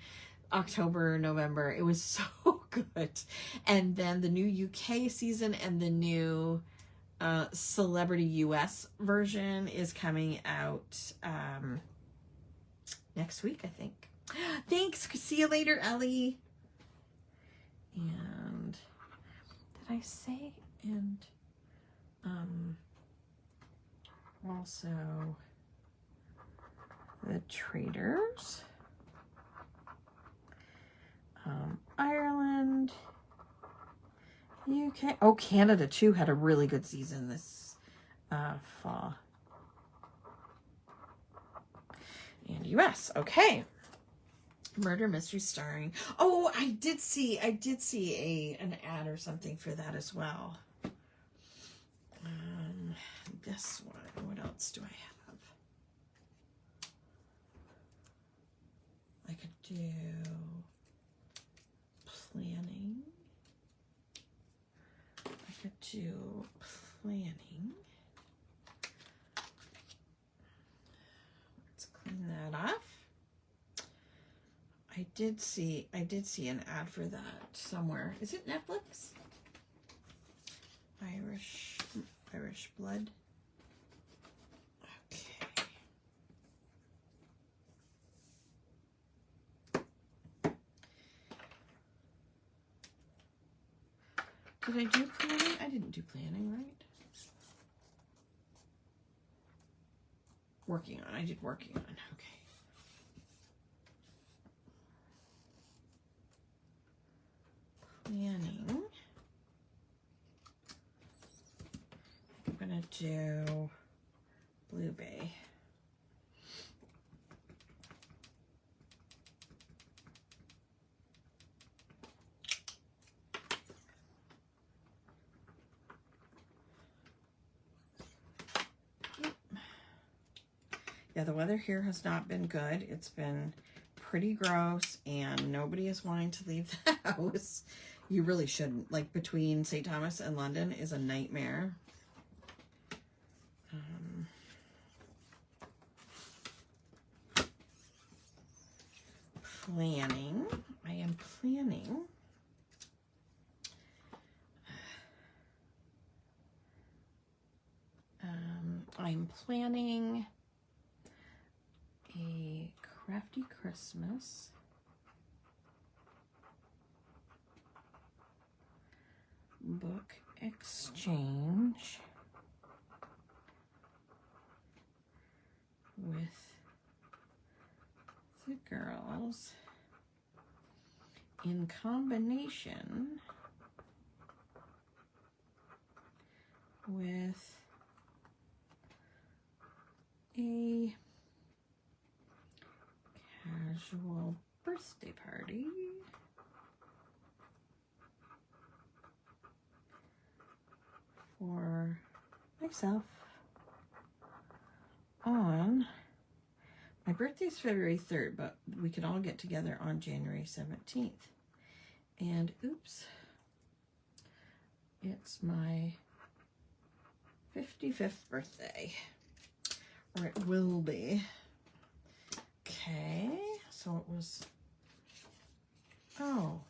October, November. It was so good. And then the new UK season and the new Celebrity US version is coming out next week, I think. Thanks. See you later, Ellie. And did I say, and also the Traitors, Ireland, UK. Oh, Canada too had a really good season this fall. And US. Okay. Murder Mystery starring. Oh, I did see an ad or something for that as well. This one. What else do I have? I could do planning. I could do planning. Let's clean that off. I did see an ad for that somewhere. Is it Netflix? Irish Blood. Okay. Did I do planning? I didn't do planning, right? Working on. I did working on. Okay. Planning. I'm gonna do Blue Bay. Yeah, the weather here has not been good. It's been pretty gross, and nobody is wanting to leave the house. You really shouldn't. Like, between St. Thomas and London is a nightmare. Planning. I am planning. I'm planning a Krafty Christmas book exchange with the girls in combination with a casual birthday party for myself on my birthday's February 3rd, but we could all get together on January 17th. And oops, it's my 55th birthday, or it will be. Okay, so it was, oh,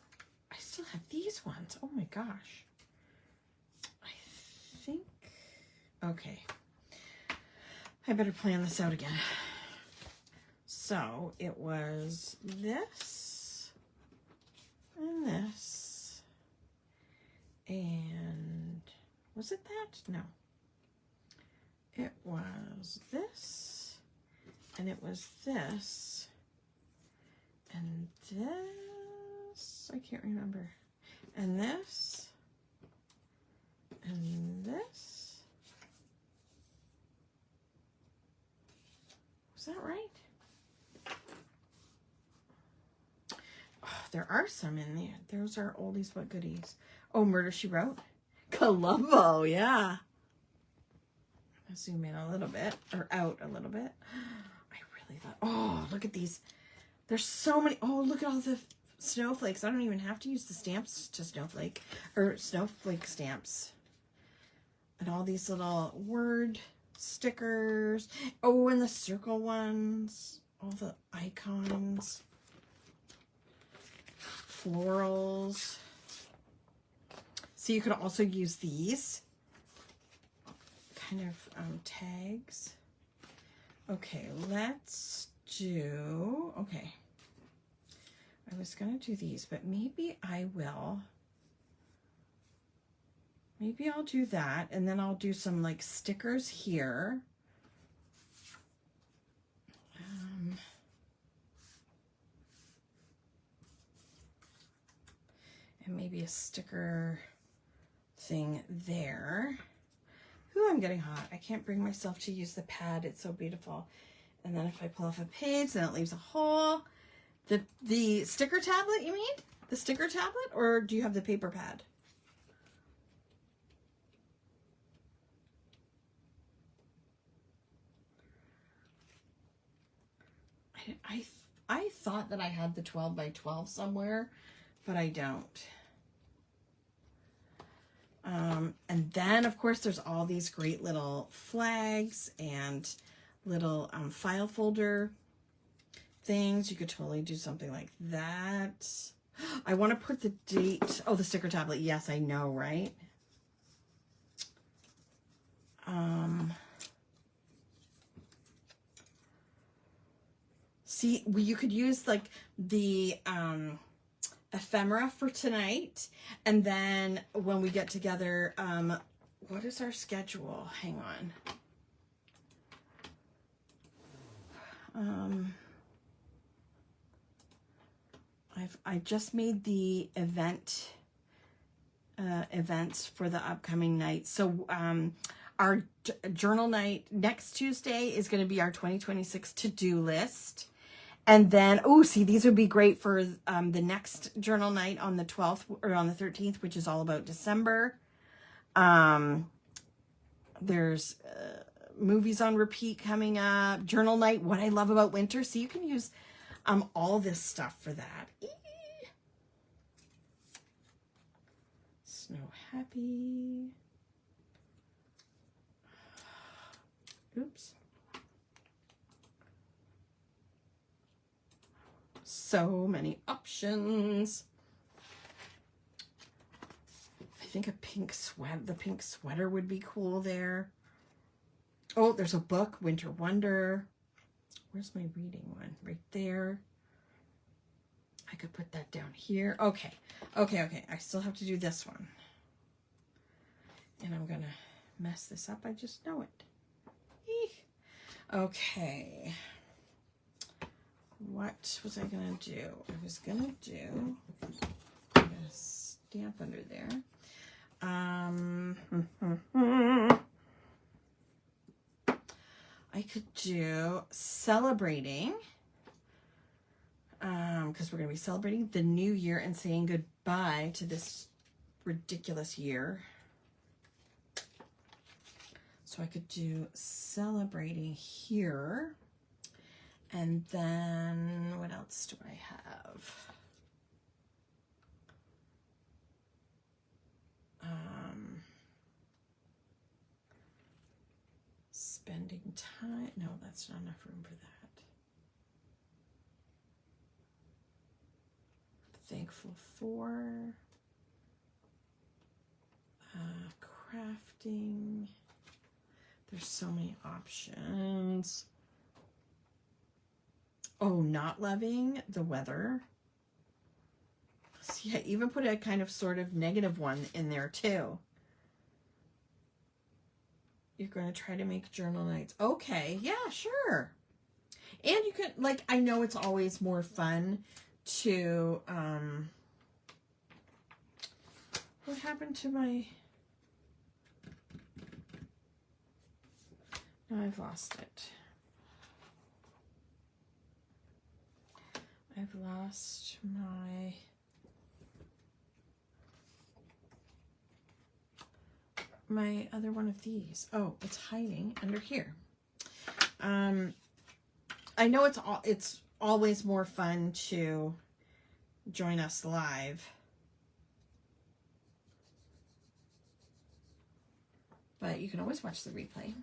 I still have these ones. Oh my gosh. I think, okay, I better plan this out again. So it was this and this, and was it that? No. It was this, and it was this, and this, I can't remember, and this, and this. Was that right? Oh, there are some in there. Those are oldies but goodies. Oh, Murder, She Wrote. Columbo, yeah. I'll zoom in a little bit, or out a little bit. I really thought, oh, look at these. There's so many. Oh, look at all the snowflakes. I don't even have to use the stamps to snowflake, or snowflake stamps. And all these little word stickers. Oh, and the circle ones. All the icons. Florals. So you could also use these kind of tags. Okay, let's do, okay. I was gonna do these, but maybe I will. Maybe I'll do that, and then I'll do some like stickers here. And maybe a sticker thing there. Ooh, I'm getting hot. I can't bring myself to use the pad. It's so beautiful. And then if I pull off a page, then it leaves a hole. The sticker tablet, you mean? The sticker tablet? Or do you have the paper pad? I thought that I had the 12 by 12 somewhere, but I don't. And then, of course, there's all these great little flags and little file folder things. You could totally do something like that. I want to put the date. Oh, the sticker tablet. Yes, I know, right? See, you could use like the ephemera for tonight, and then when we get together, what is our schedule? Hang on. I just made the events for the upcoming night. So our journal night next Tuesday is going to be our 2026 to-do list. And then, oh, see, these would be great for the next journal night on the 12th or on the 13th, which is all about December. There's movies on repeat coming up, journal night, what I love about winter. So you can use all this stuff for that. Snow happy. Oops. So many options. I think a pink the pink sweater would be cool there. Oh, there's a book, Winter Wonder. Where's my reading one? Right there. I could put that down here. Okay. I still have to do this one. And I'm going to mess this up. I just know it. Eek. Okay. What was I going to do? I was going to do a stamp under there. I could do celebrating, because we're going to be celebrating the new year and saying goodbye to this ridiculous year. So I could do celebrating here. And then what else do I have? Spending time. No, that's not enough room for that. Thankful for. Crafting. There's so many options. Oh, not loving the weather. See, I even put a kind of sort of negative one in there too. You're going to try to make journal nights. Okay, yeah, sure. And you could, like, I know it's always more fun to, what happened to my, no, I've lost it. I've lost my other one of these. Oh, it's hiding under here. I know it's always more fun to join us live, but you can always watch the replay.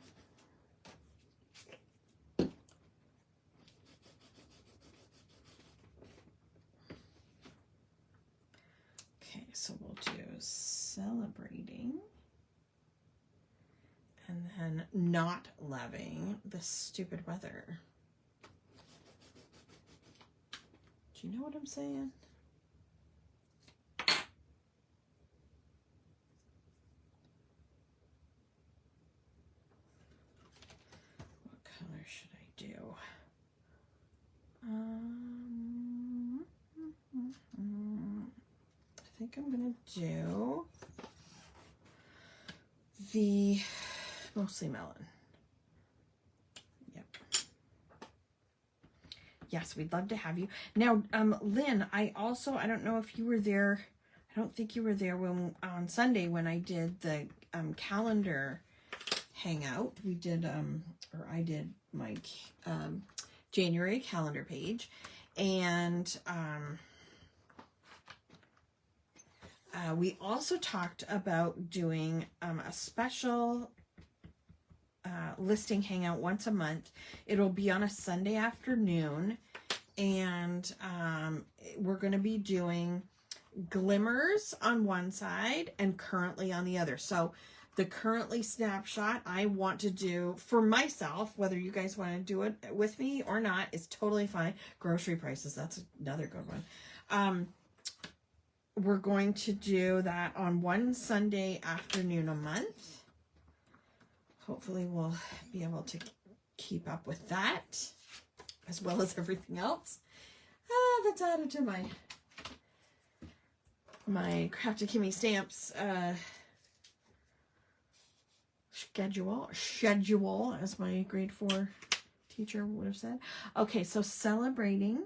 Okay, so we'll do celebrating. And then not loving the stupid weather. Do you know what I'm saying? What color should I do? I think I'm gonna do the mostly melon. Yep. Yes, we'd love to have you. Now, Lynn, I don't know if you were there. I don't think you were there on Sunday when I did the calendar hangout. We did, or I did my January calendar page. And we also talked about doing a special listing hangout once a month. It'll be on a Sunday afternoon, and we're going to be doing glimmers on one side and currently on the other. So the currently snapshot I want to do for myself, whether you guys want to do it with me or not, is totally fine. Grocery prices, that's another good one. We're going to do that on one Sunday afternoon a month. Hopefully we'll be able to keep up with that, as well as everything else. That's added to my Kraftin Kimmie Stamps schedule, as my grade 4 teacher would have said. Okay, so celebrating,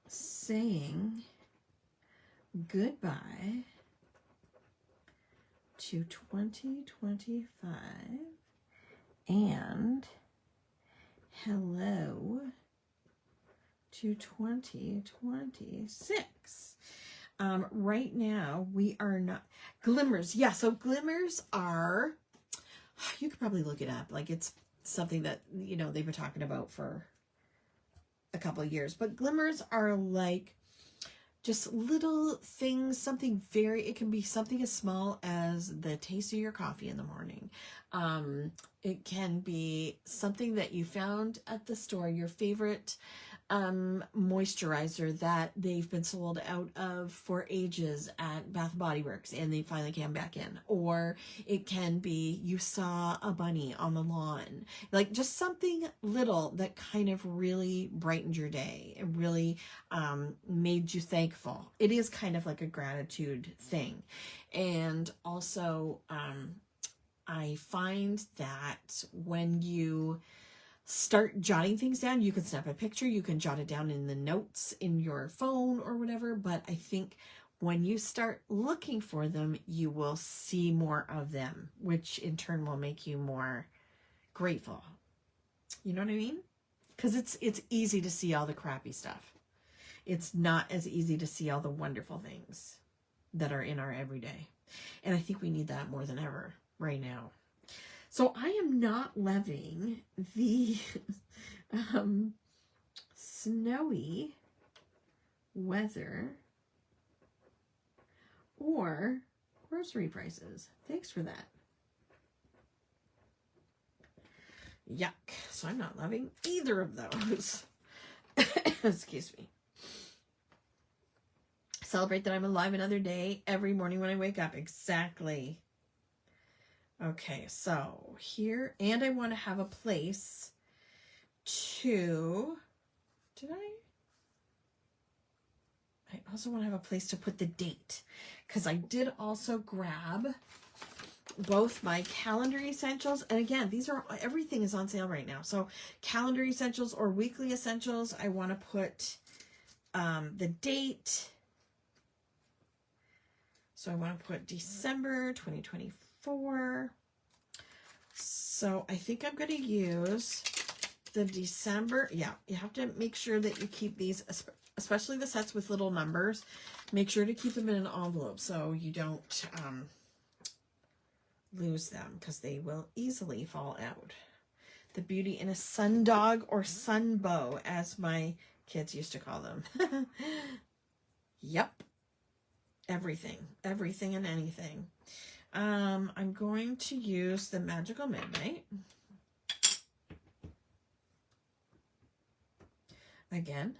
saying goodbye to 2025 and hello to 2026. Right now we are not glimmers. Yeah, so glimmers are, you could probably look it up. Like it's something that, you know, they've been talking about for a couple of years, but glimmers are like just little things, something it can be something as small as the taste of your coffee in the morning. It can be something that you found at the store, your favorite moisturizer that they've been sold out of for ages at Bath & Body Works and they finally came back in. Or it can be you saw a bunny on the lawn, like just something little that kind of really brightened your day and really made you thankful. It is kind of like a gratitude thing. And also I find that when you start jotting things down, you can snap a picture, you can jot it down in the notes in your phone or whatever, but I think when you start looking for them, you will see more of them, which in turn will make you more grateful. You know what I mean? Because it's easy to see all the crappy stuff. It's not as easy to see all the wonderful things that are in our everyday. And I think we need that more than ever right now. So I am not loving the snowy weather or grocery prices. Thanks for that. Yuck. So I'm not loving either of those. Excuse me. Celebrate that I'm alive another day every morning when I wake up. Exactly. Okay, so here, and I want to have a place to, I also want to have a place to put the date, because I did also grab both my calendar essentials, and again, everything is on sale right now, so calendar essentials or weekly essentials, I want to put the date, so I want to put December 2024. So I think I'm going to use the December. Yeah, you have to make sure that you keep these, especially the sets with little numbers. Make sure to keep them in an envelope so you don't lose them because they will easily fall out. The Beauty in a Sundog or Sunbow, as my kids used to call them. Yep. Everything and anything. I'm going to use the Magical Midnight. Again,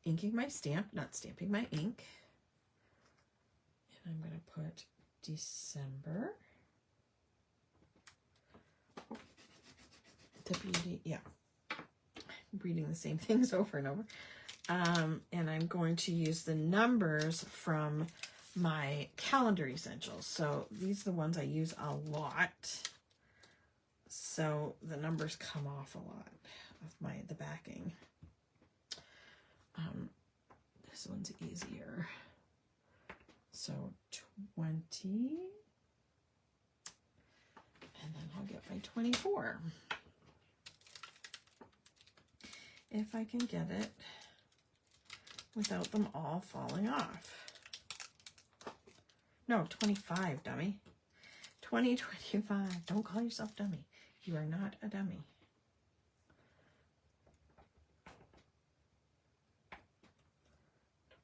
inking my stamp, not stamping my ink. And I'm going to put December. The Beauty, yeah. I'm reading the same things over and over. And I'm going to use the numbers from my calendar essentials. So these are the ones I use a lot. So the numbers come off a lot of the backing. This one's easier. So 20. And then I'll get my 24. If I can get it without them all falling off. No, 25, dummy. 2025. Don't call yourself dummy. You are not a dummy.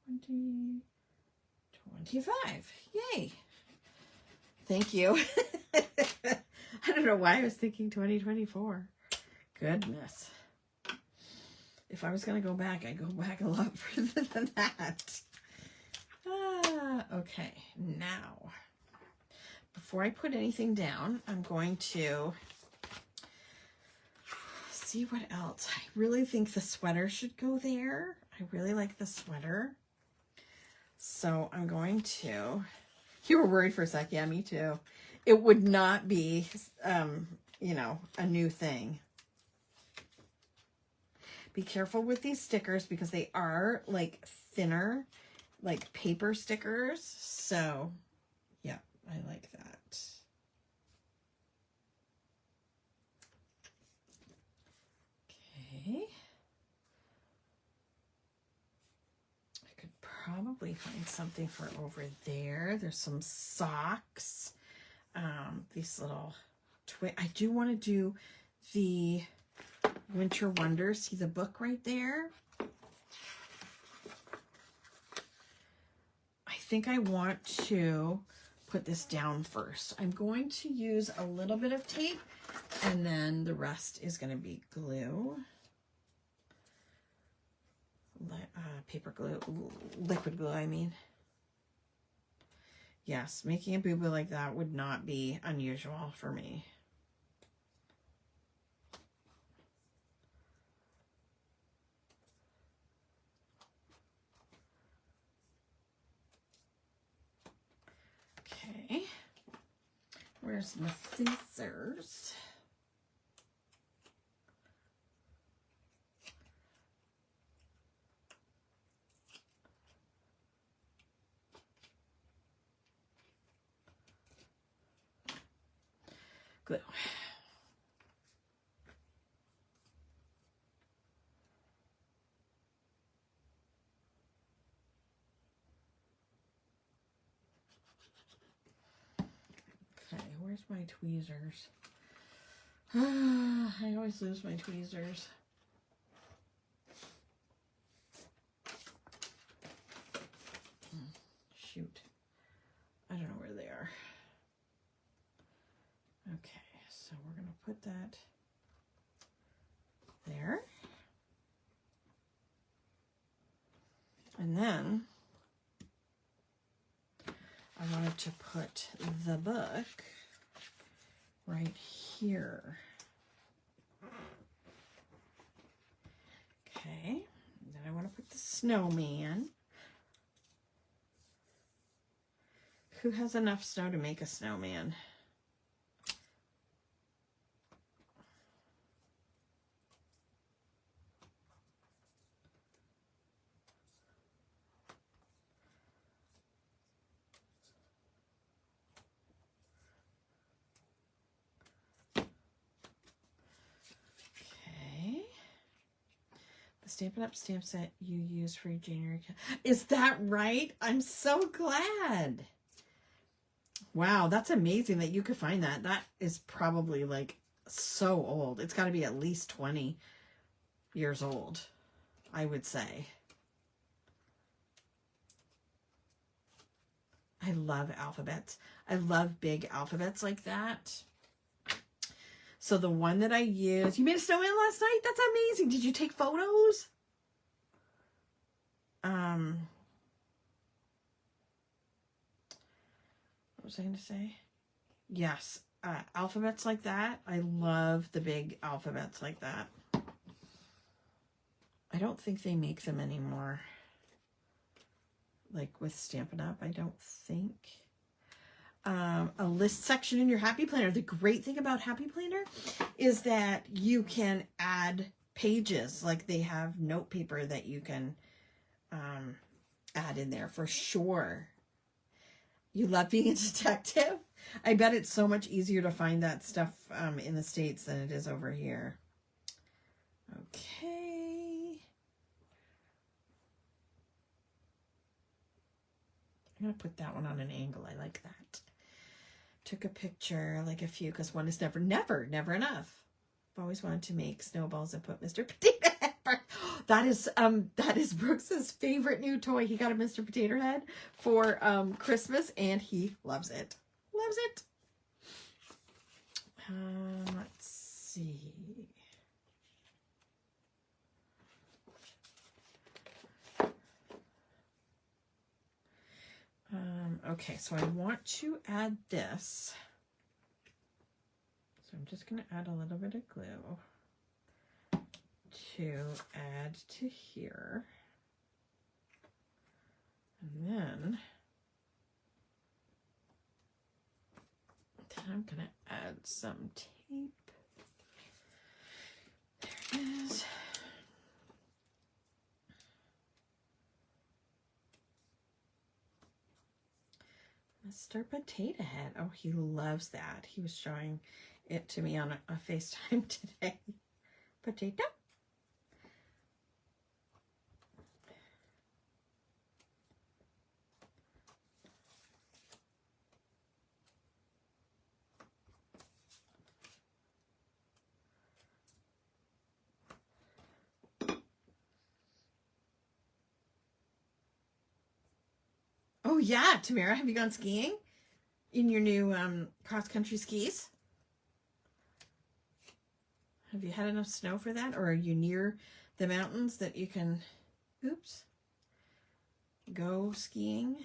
2025. Yay. Thank you. I don't know why I was thinking 2024. Goodness. If I was going to go back, I'd go back a lot further than that. Okay, now, before I put anything down, I'm going to see what else. I really think the sweater should go there. I really like the sweater. So I'm going to, you were worried for a sec. Yeah, me too. It would not be, you know, a new thing. Be careful with these stickers because they are like thinner, like paper stickers. So yeah, I like that. Okay. I could probably find something for over there. There's some socks. These little I do want to do the Winter Wonder. See the book right there? I think I want to put this down first. I'm going to use a little bit of tape and then the rest is going to be glue. Paper glue, liquid glue, I mean. Yes, making a boo-boo like that would not be unusual for me. Okay, where's my scissors? Glue. Okay, where's my tweezers? I always lose my tweezers. Shoot. I don't know where they are. Okay, so we're going to put that there. And then I wanted to put the book right here. Okay, and then I want to put the snowman. Who has enough snow to make a snowman? Stampin' Up! Stamp set you use for your January. Is that right? I'm so glad. Wow, that's amazing that you could find that. That is probably like so old. It's got to be at least 20 years old, I would say. I love alphabets. I love big alphabets like that. So the one that I used, you made a snowman last night? That's amazing. Did you take photos? What was I going to say? Yes, alphabets like that. I love the big alphabets like that. I don't think they make them anymore. Like with Stampin' Up, I don't think. A list section in your Happy Planner. The great thing about Happy Planner is that you can add pages. Like they have note paper that you can add in there for sure. You love being a detective? I bet it's so much easier to find that stuff in the States than it is over here. Okay. I'm going to put that one on an angle. I like that. Took a picture, like a few, because one is never enough. I've always wanted to make snowballs and put Mr. Potato Head. That is Brooks's favorite new toy. He got a Mr. Potato Head for Christmas, and he loves it. Loves it. Let's see. Okay, so I want to add this. So I'm just going to add a little bit of glue to add to here. And then I'm going to add some tape. There it is. Mr. Potato Head. Oh, he loves that. He was showing it to me on a FaceTime today. Potato. Oh yeah, Tamara, have you gone skiing in your new cross-country skis? Have you had enough snow for that? Or are you near the mountains that you can, oops, go skiing?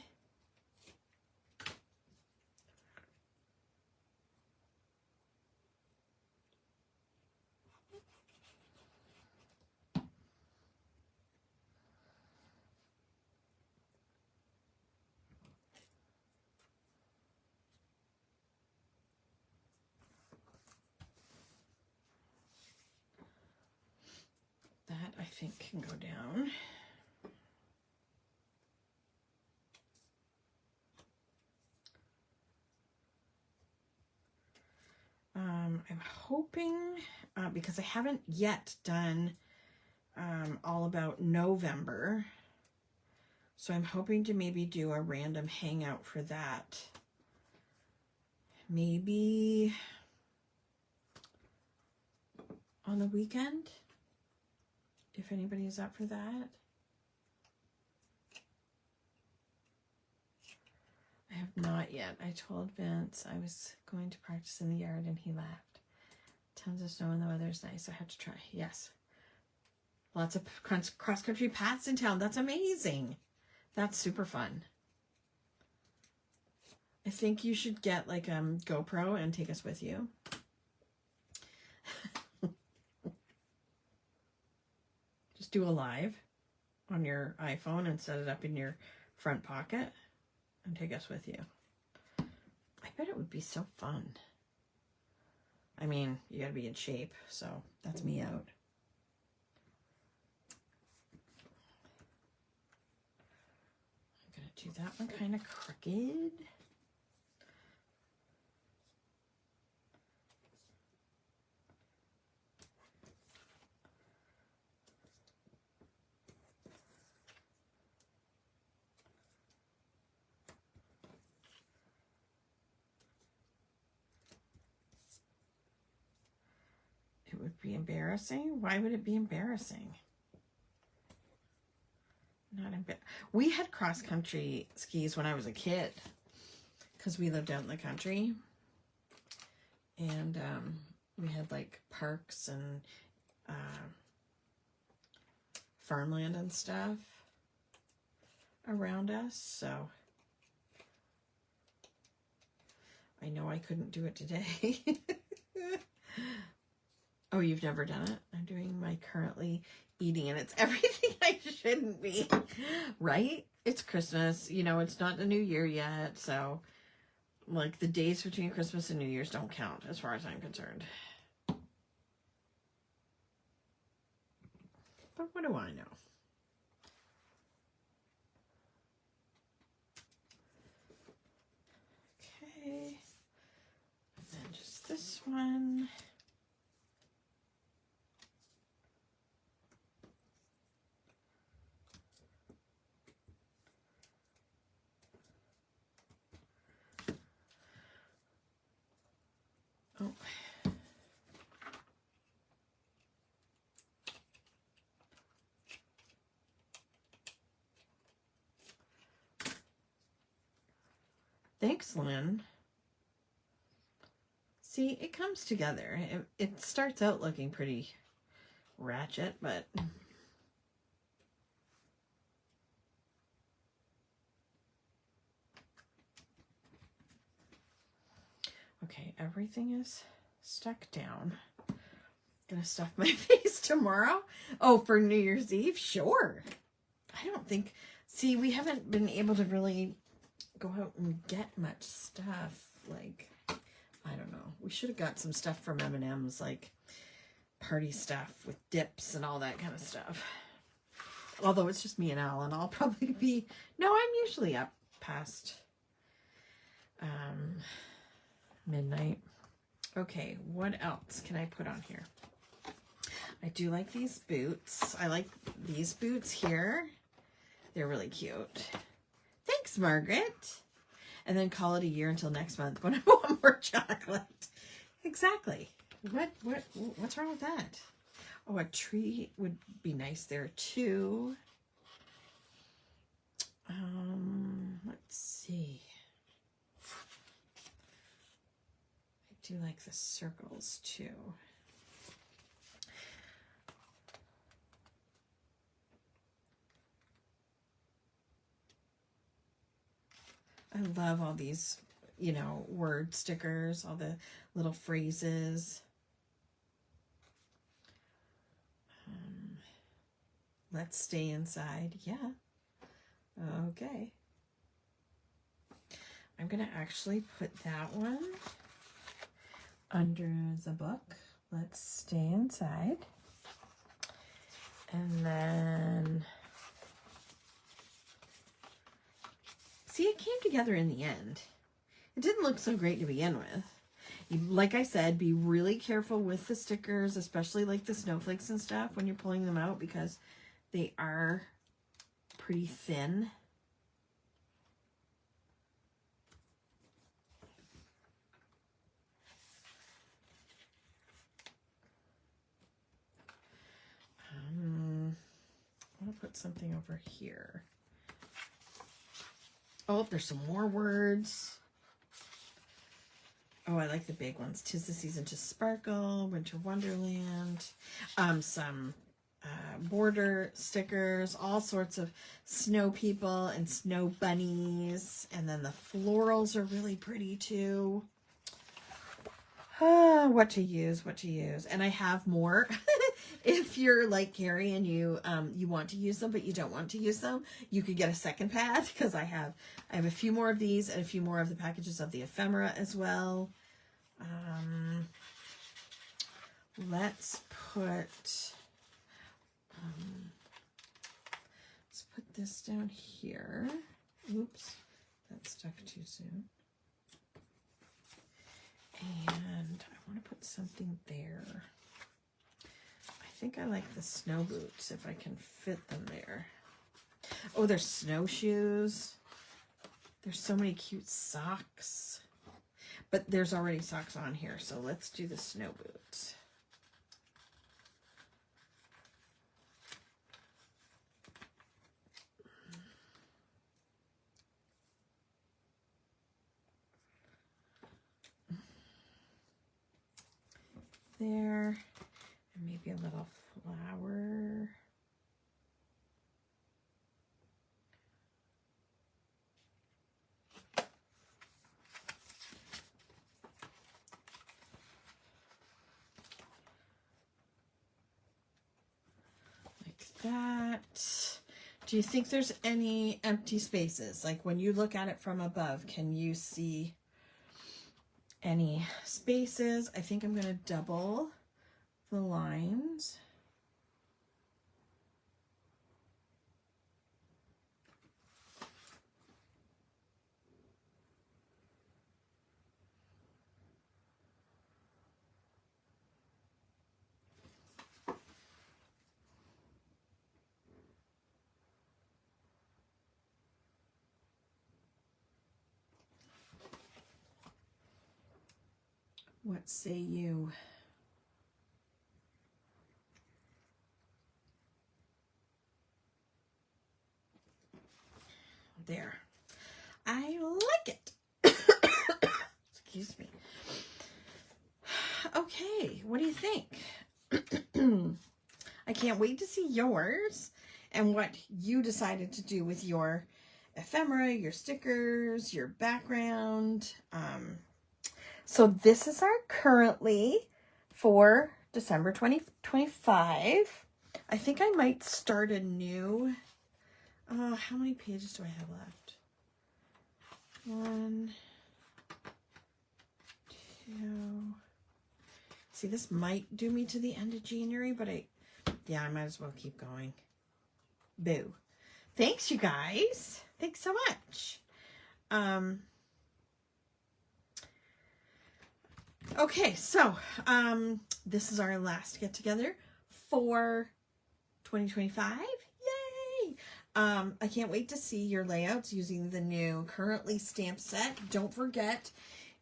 That I think can go down. I'm hoping, because I haven't yet done all about November, so I'm hoping to maybe do a random hangout for that. Maybe on the weekend, if anybody is up for that. I have not yet. I told Vince I was going to practice in the yard and he laughed. Tons of snow and the weather's nice. I have to try. Yes. Lots of cross-country paths in town. That's amazing. That's super fun. I think you should get like a GoPro and take us with you. Just do a live on your iPhone and set it up in your front pocket and take us with you. I bet it would be so fun. I mean, you gotta be in shape, so that's me out. I'm gonna do that one kind of crooked. It would be embarrassing. Why would it be embarrassing? Not we had cross-country skis when I was a kid because we lived out in the country, and we had like parks and farmland and stuff around us, so I know I couldn't do it today. Oh, you've never done it? I'm doing my currently eating, and it's everything I shouldn't be, right? It's Christmas, you know, it's not the new year yet, so like the days between Christmas and New Year's don't count as far as I'm concerned. But what do I know? Okay, and then just this one. Oh. Thanks, Lynn. See, it comes together. It starts out looking pretty ratchet, but okay, everything is stuck down. Gonna stuff my face tomorrow. Oh, for New Year's Eve? Sure. I don't think, see, we haven't been able to really go out and get much stuff. Like, I don't know. We should have got some stuff from M&M's, like party stuff with dips and all that kind of stuff. Although it's just me and Alan, I'll probably be, no, I'm usually up past midnight. Okay, what else can I put on here? I do like these boots. I like these boots here. They're really cute. Thanks, Margaret. And then call it a year until next month when I want more chocolate. Exactly. What's wrong with that? Oh, a tree would be nice there too. Let's see. I do like the circles too. I love all these, you know, word stickers, all the little phrases. Let's stay inside. Yeah. Okay. I'm going to actually put that one under the book. Let's stay inside. And then, see, it came together in the end. It didn't look so great to begin with. You, like I said, be really careful with the stickers, especially like the snowflakes and stuff when you're pulling them out, because they are pretty thin. I want to put something over here. Oh, there's some more words. Oh, I like the big ones. 'Tis the season to sparkle, winter wonderland. Some border stickers, all sorts of snow people and snow bunnies. And then the florals are really pretty too. What to use. And I have more. If you're like Carrie and you want to use them, but you don't want to use them, you could get a second pad, because I have a few more of these and a few more of the packages of the ephemera as well. Let's put this down here. Oops, that stuck too soon. And I want to put something there. I think I like the snow boots if I can fit them there. Oh, there's snowshoes. There's so many cute socks. But there's already socks on here, so let's do the snow boots. There, and maybe a little flower. Like that. Do you think there's any empty spaces? Like when you look at it from above, can you see any spaces? I think I'm going to double the lines. What say you? There. I like it. Excuse me. Okay, what do you think? I can't wait to see yours and what you decided to do with your ephemera, your stickers, your background. So this is our currently for December 2025. I think I might start a new, how many pages do I have left? 1, 2. See, this might do me to the end of January, but I might as well keep going. Boo. Thanks, you guys. Thanks so much. Okay, so this is our last get together for 2025. Yay! I can't wait to see your layouts using the new currently stamp set. Don't forget,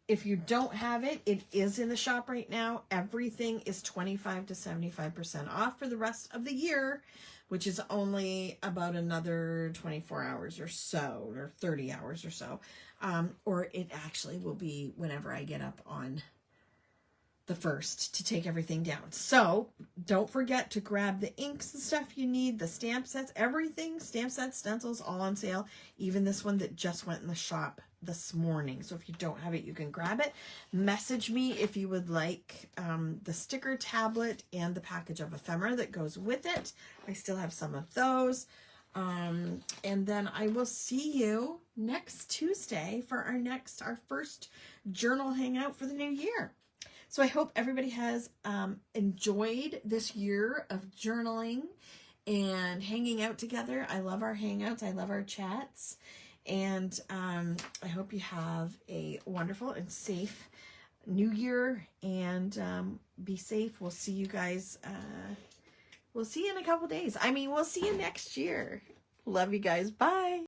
if you don't have it, it is in the shop right now. Everything is 25 to 75% off for the rest of the year, which is only about another 24 hours or so, or 30 hours or so. Or it actually will be whenever I get up on the 1st to take everything down. So don't forget to grab the inks and stuff you need, the stamp sets, everything, stamp sets, stencils, all on sale. Even this one that just went in the shop this morning. So if you don't have it, you can grab it. Message me if you would like the sticker tablet and the package of ephemera that goes with it. I still have some of those. And then I will see you next Tuesday for our first journal hangout for the new year. So I hope everybody has enjoyed this year of journaling and hanging out together. I love our hangouts. I love our chats. And I hope you have a wonderful and safe new year. And be safe. We'll see you guys. We'll see you in a couple days. I mean, we'll see you next year. Love you guys. Bye.